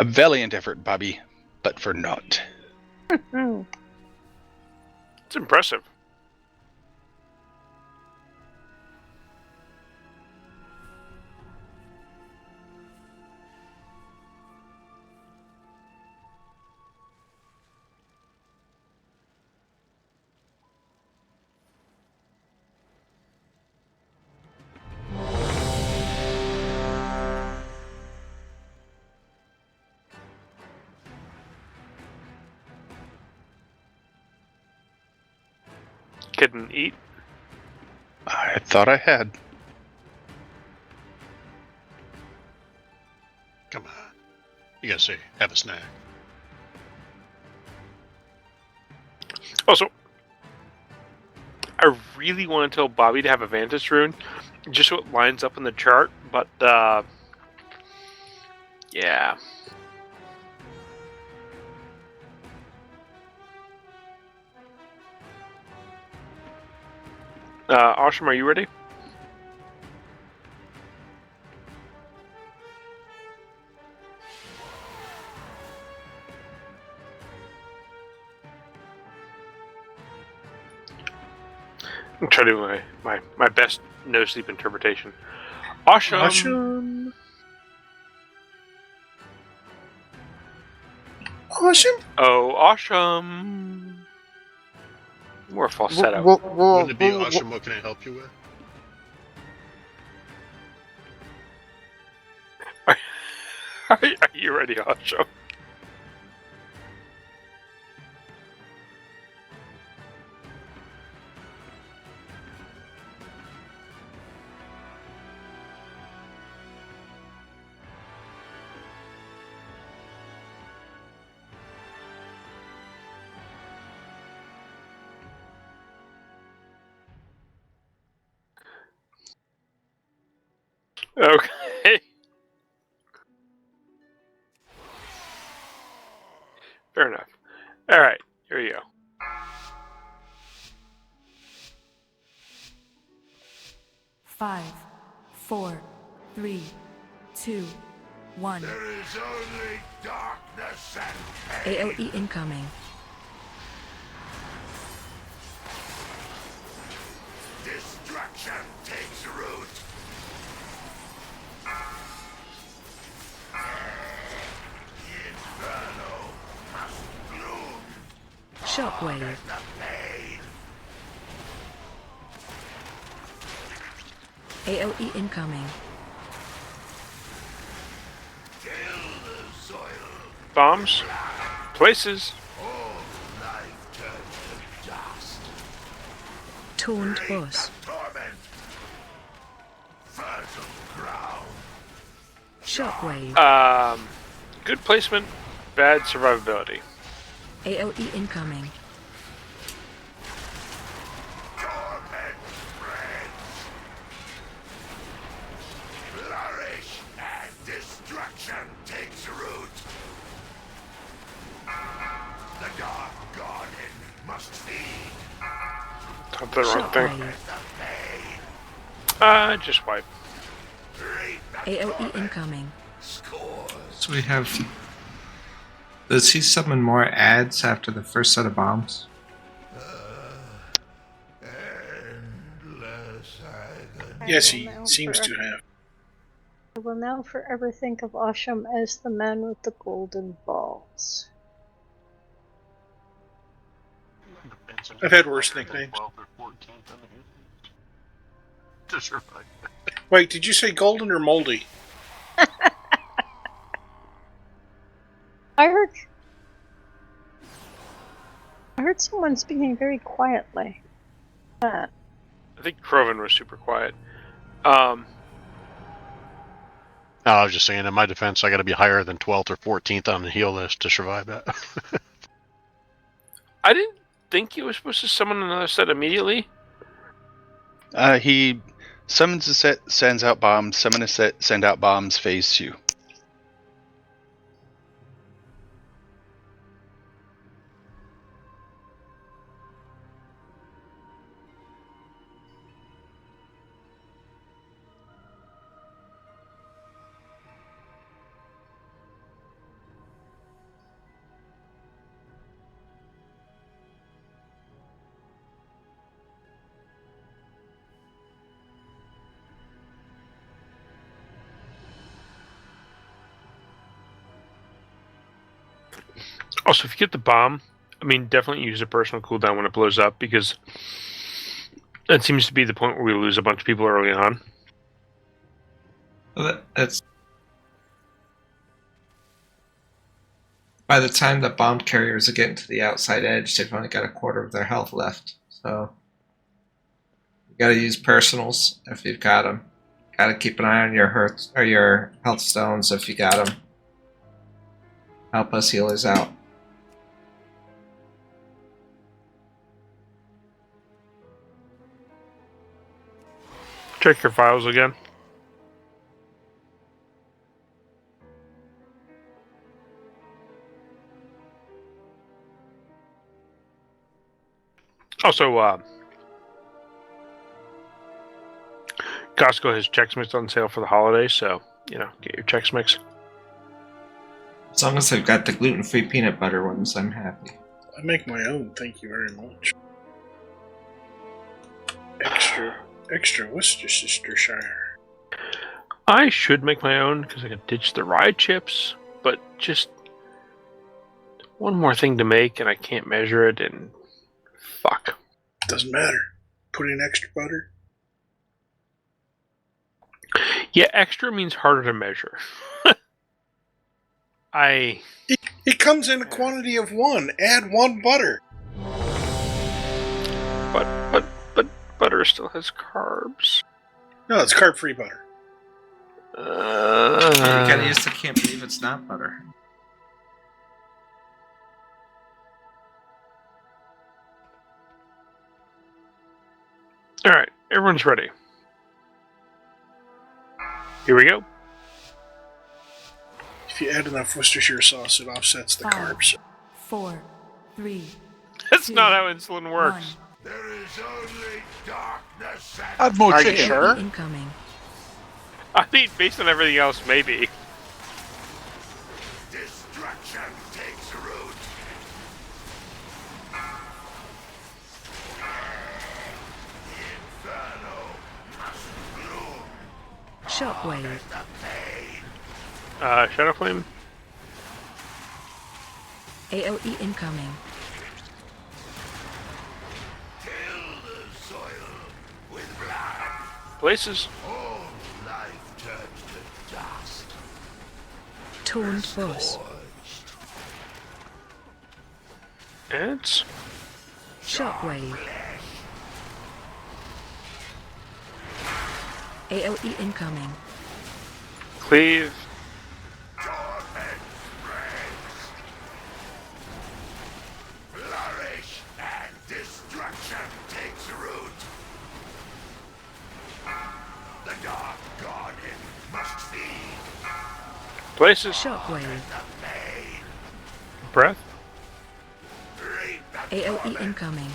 A valiant effort, Bobby, but for naught. It's impressive. Couldn't eat. I thought I had. Come on. You gotta say, have a snack. Also, I really want to tell Bobby to have a Vantage rune, just so it lines up in the chart, but, yeah. Asham, are you ready? I'm trying to do my best no sleep interpretation. Asham. Asham? Oh, Asham. More falsetto. Wouldn't it be awesome? What can I help you with? Are you ready, Asham? Okay. Fair enough. All right, here you go. Five, 4, 3, 2, 1. There is only darkness and pain. AOE incoming. Destruction takes root. Inferno must bloom. Shockwave. AOE incoming. Bombs. Places. Taunt boss. Shockwave. Good placement, bad survivability. AOE incoming. Flourish and destruction takes root. The Dark Garden must feed. Top the wrong thing. Just wipe. AOE incoming. So we have. Does he summon more ads after the first set of bombs? Yes, he seems to have. I will now forever think of Asham as the man with the golden balls. I've had worse nicknames. To survive. Wait, did you say golden or moldy? I heard someone speaking very quietly. I think Krovan was super quiet. No, I was just saying, in my defense, I got to be higher than 12th or 14th on the heal list to survive that. I didn't think he was supposed to summon another set immediately. He summons a set, sends out bombs, summon a set, send out bombs, phase 2. Also, if you get the bomb, I mean, definitely use a personal cooldown when it blows up, because that seems to be the point where we lose a bunch of people early on. Well, that's by the time the bomb carriers are getting to the outside edge, they've only got a quarter of their health left. So you got to use personals if you've got them. Got to keep an eye on your your health stones if you got them. Help us healers out. Check your files again. Also, Costco has Chex Mix on sale for the holidays, so, you know, get your Chex Mix. As long as they've got the gluten-free peanut butter ones, I'm happy. I make my own, thank you very much. Extra Worcestershire. I should make my own, because I can ditch the rye chips, but just one more thing to make, and I can't measure it, and fuck. Doesn't matter. Put in extra butter. Yeah, extra means harder to measure. It comes in a quantity of 1. Add 1 butter. But butter still has carbs. No, it's carb-free butter. You gotta use the can't believe it's not butter. Alright, everyone's ready. Here we go. If you add enough Worcestershire sauce, it offsets the carbs. 4, 3. That's 2, not how insulin works. 1. There is only darkness and Are you sure? Incoming. I mean, based on everything else, maybe. destruction takes root. The inferno must bloom. Shockwave. Shadow Flame. AOE incoming. Places. All life turns to dust. Taunt boss. It's Shockwave. AOE incoming. Cleave. Places. Shockwave. Breath. AOE incoming.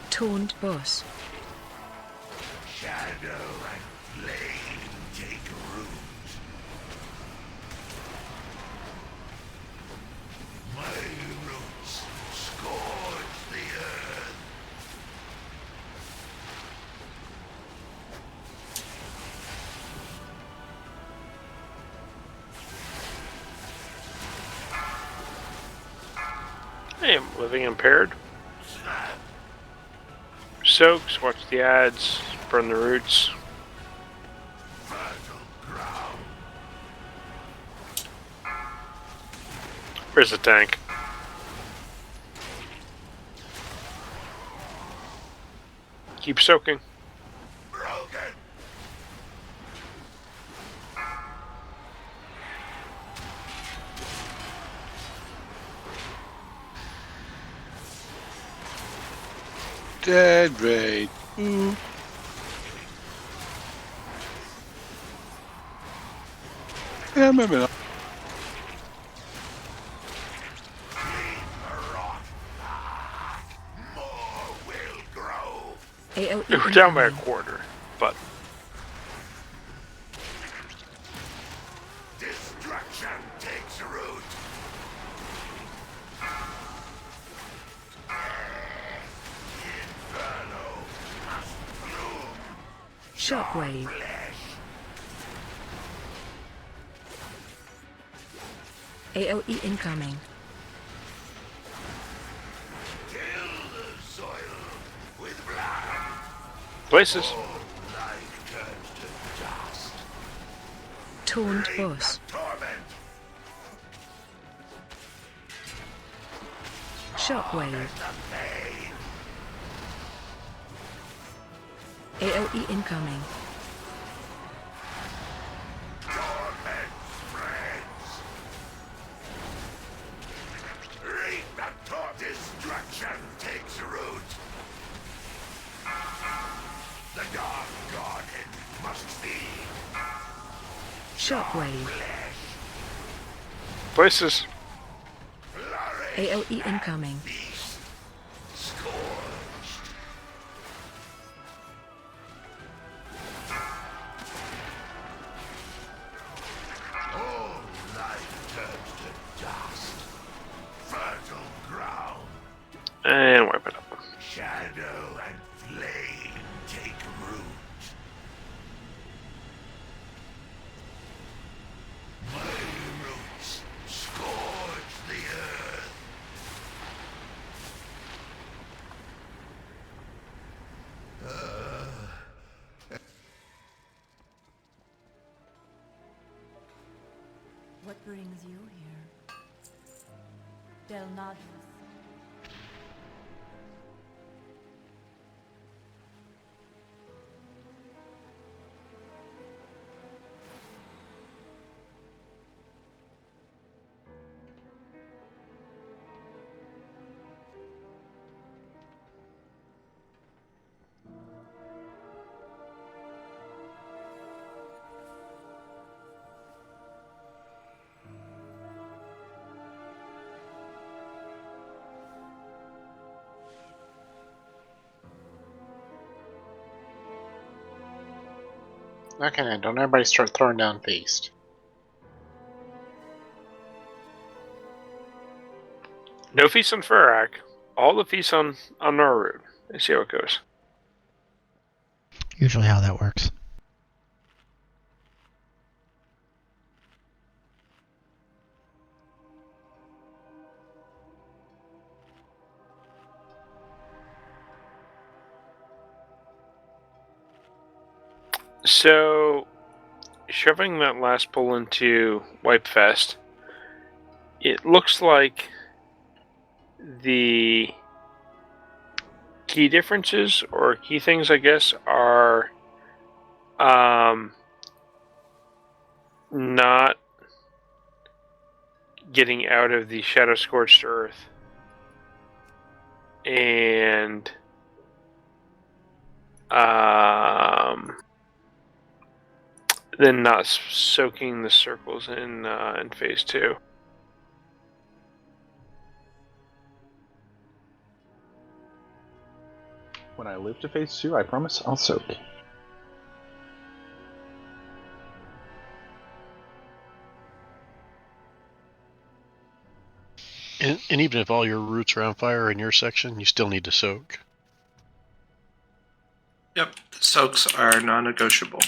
Taunt boss. Shadow and flame take root. My roots scourge the earth. I am living impaired. Soaks, watch the ads, burn the roots. Where's the tank? Keep soaking. Dead raid. Yeah, maybe not. AOE We're down by a incoming. quarter, but Destruction takes root. Inferno must bloom. Shockwave. AOE incoming. Kill the soil with blood. places. Life turns to dust. Taunt boss. Torment. Shockwave. AOE incoming. Torment spreads. Reap the destruction takes root. The dark garden must feed. Shockwave. Places. AOE incoming. All life turns to dust. Fertile ground. And wipe it up. Shadow and flame take root. My roots scourge the earth. What brings you here? Del Nadras. Okay, don't everybody start throwing down feast. No feast on Furak. All the feasts on Norwood. Let's see how it goes. Usually how that works. So, shoving that last pull into Wipefest, it looks like the key differences, or key things, I guess, are not getting out of the Shadow Scorched Earth and then not soaking the circles in phase 2. When I live to phase 2, I promise I'll soak. And even if all your roots are on fire in your section, you still need to soak. Yep, soaks are non-negotiable.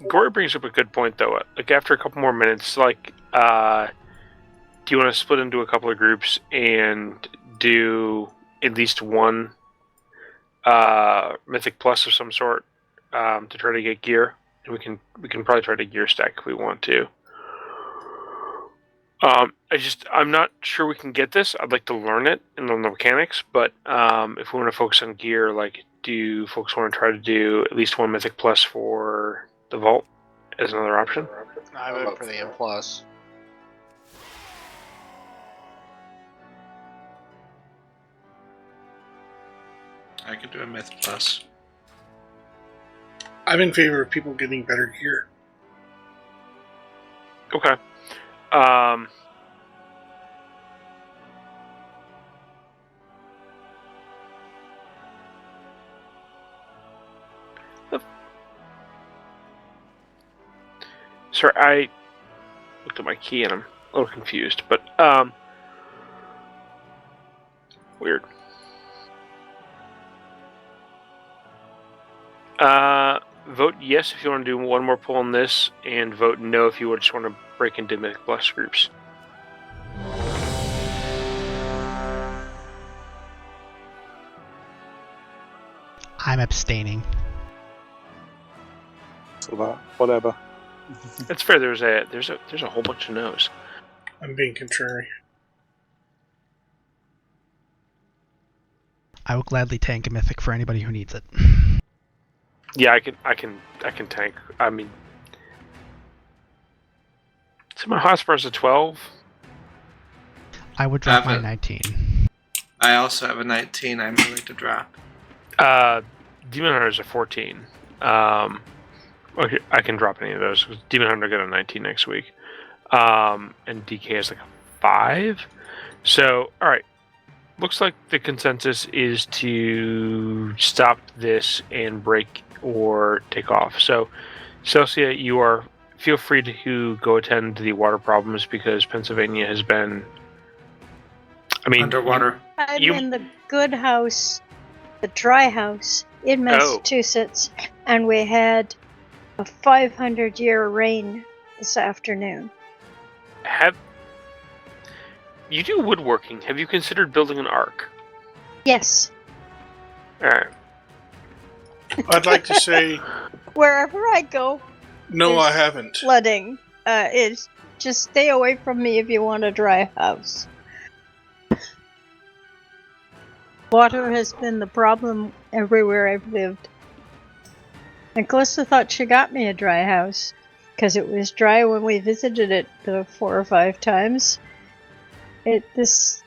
Gory brings up a good point, though. Like, after a couple more minutes, like, do you want to split into a couple of groups and do at least one Mythic Plus of some sort to try to get gear? And we can probably try to gear stack if we want to. I'm not sure we can get this. I'd like to learn it and learn the mechanics, but if we want to focus on gear, like, do folks want to try to do at least one Mythic Plus for the Vault as another option? I vote for the M+. I could do a Myth Plus. I'm in favor of people getting better gear. Okay. Sorry, I looked at my key and I'm a little confused, but weird. Vote yes if you want to do one more pull on this, and vote no if you just want to break into Mythic Plus groups. I'm abstaining. So that, whatever. That's fair. There's a whole bunch of no's. I'm being contrary. I will gladly tank a mythic for anybody who needs it. Yeah, I can tank. I mean, so my Hotspur's a 12. I would drop my 19. I also have a 19 I'm willing to drop. Demon Hunter's a 14. Okay, I can drop any of those. Demon Hunter got a 19 next week. And DK is like a 5. So, alright. Looks like the consensus is to stop this and break or take off. So, Celsia, feel free to go attend to the water problems because Pennsylvania has been, underwater. I'm in the good house, the dry house in Massachusetts, and we had a 500-year rain this afternoon. You do woodworking. Have you considered building an ark? Yes. Alright. I'd like to say... Wherever I go... No, I haven't. Flooding. It's just stay away from me if you want a dry house. Water has been the problem everywhere I've lived. And Calista thought she got me a dry house, because it was dry when we visited it the 4 or 5 times. This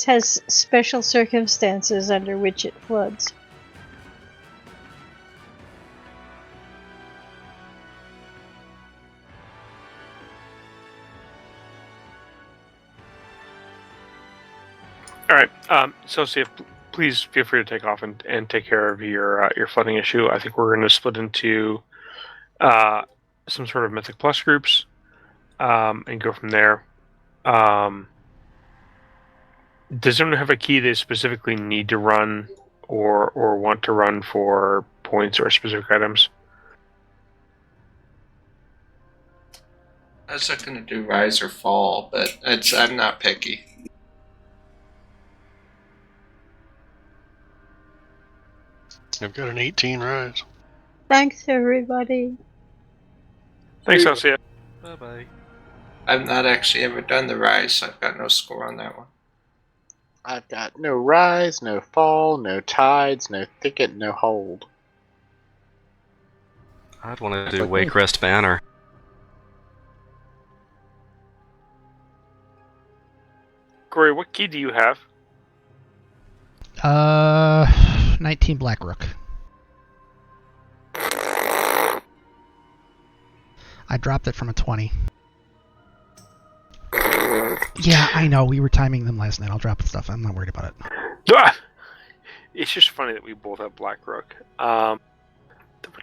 has special circumstances under which it floods. Alright, Celsia, please feel free to take off and take care of your flooding issue. I think we're going to split into some sort of Mythic Plus groups and go from there. Does anyone have a key they specifically need to run or want to run for points or specific items? I was looking to do Rise or Fall, but I'm not picky. I've got an 18 rise. Thanks, everybody. Thanks, Celsia. Bye bye. I've not actually ever done the rise, so I've got no score on that one. I've got no rise, no fall, no tides, no thicket, no hold. I'd want to do like me. Wakecrest Banner. Corey, what key do you have? 19 Black Rook. I dropped it from a 20. Yeah, I know. We were timing them last night. I'll drop the stuff. I'm not worried about it. Ah! It's just funny that we both have Black Rook. What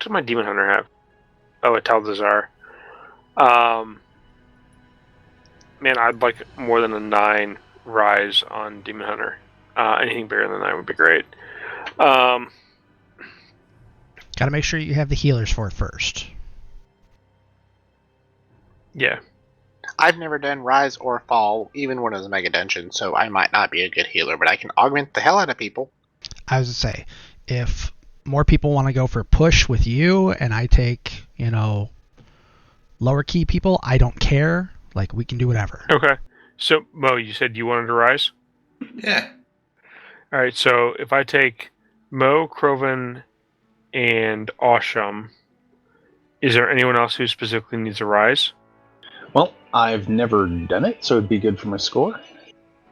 does my Demon Hunter have? Oh, a Taldazar. Man, I'd like more than a 9 rise on Demon Hunter. Anything bigger than 9 would be great. Gotta make sure you have the healers for it first. Yeah. I've never done rise or fall, even when it was a Mega Dungeon, so I might not be a good healer, but I can augment the hell out of people. I was to say, if more people want to go for push with you, and I take, lower key people, I don't care. Like, we can do whatever. Okay. So, Mo, you said you wanted to rise? Yeah. All right, so if I take Mo, Krovan, and Osham, is there anyone else who specifically needs a rise? Well, I've never done it, so it'd be good for my score.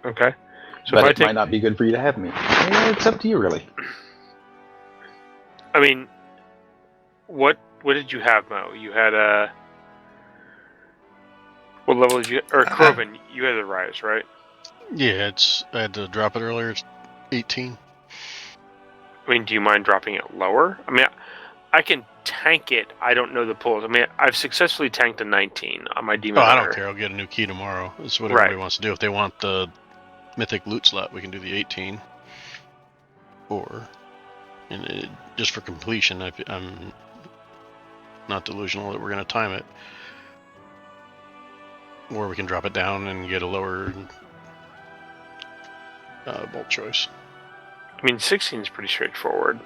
Okay. So but if it might not be good for you to have me. It's up to you, really. I mean, what did you have, Mo? You had a... What level did you... Or Krovan, you had a rise, right? Yeah, I had to drop it earlier. It's 18. I mean, do you mind dropping it lower? I mean, I can tank it. I don't know the pulls. I mean, I've successfully tanked a 19 on my Demon Hunter. I don't care. I'll get a new key tomorrow. It's what everybody wants to do. If they want the Mythic Loot slot, we can do the 18. Or, just for completion, I'm not delusional that we're going to time it. Or we can drop it down and get a lower bolt choice. I mean, 16 is pretty straightforward.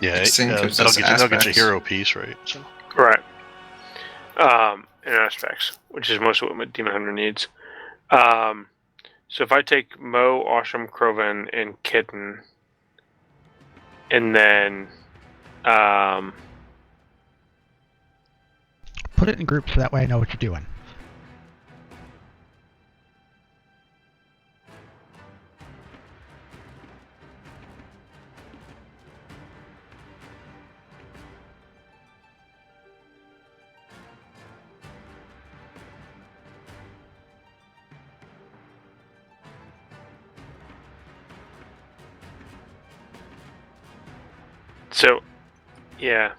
Yeah, that'll get you hero piece, right? So. Right. And aspects, which is mostly what my Demon Hunter needs. So if I take Mo, Osham, Krovan, and Kitten, and then put it in groups so that way I know what you're doing. So, yeah.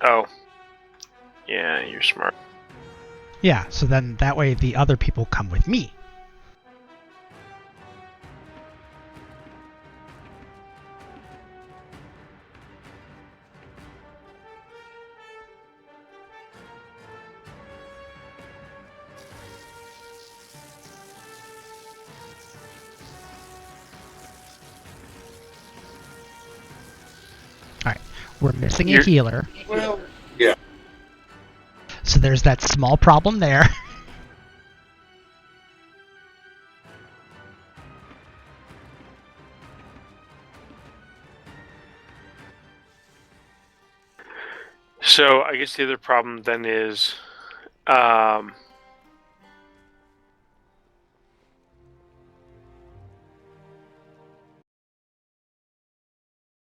Oh. Yeah, you're smart. Yeah, so then that way the other people come with me. Alright, we're missing a healer. Well, yeah. So there's that small problem there. So I guess the other problem then is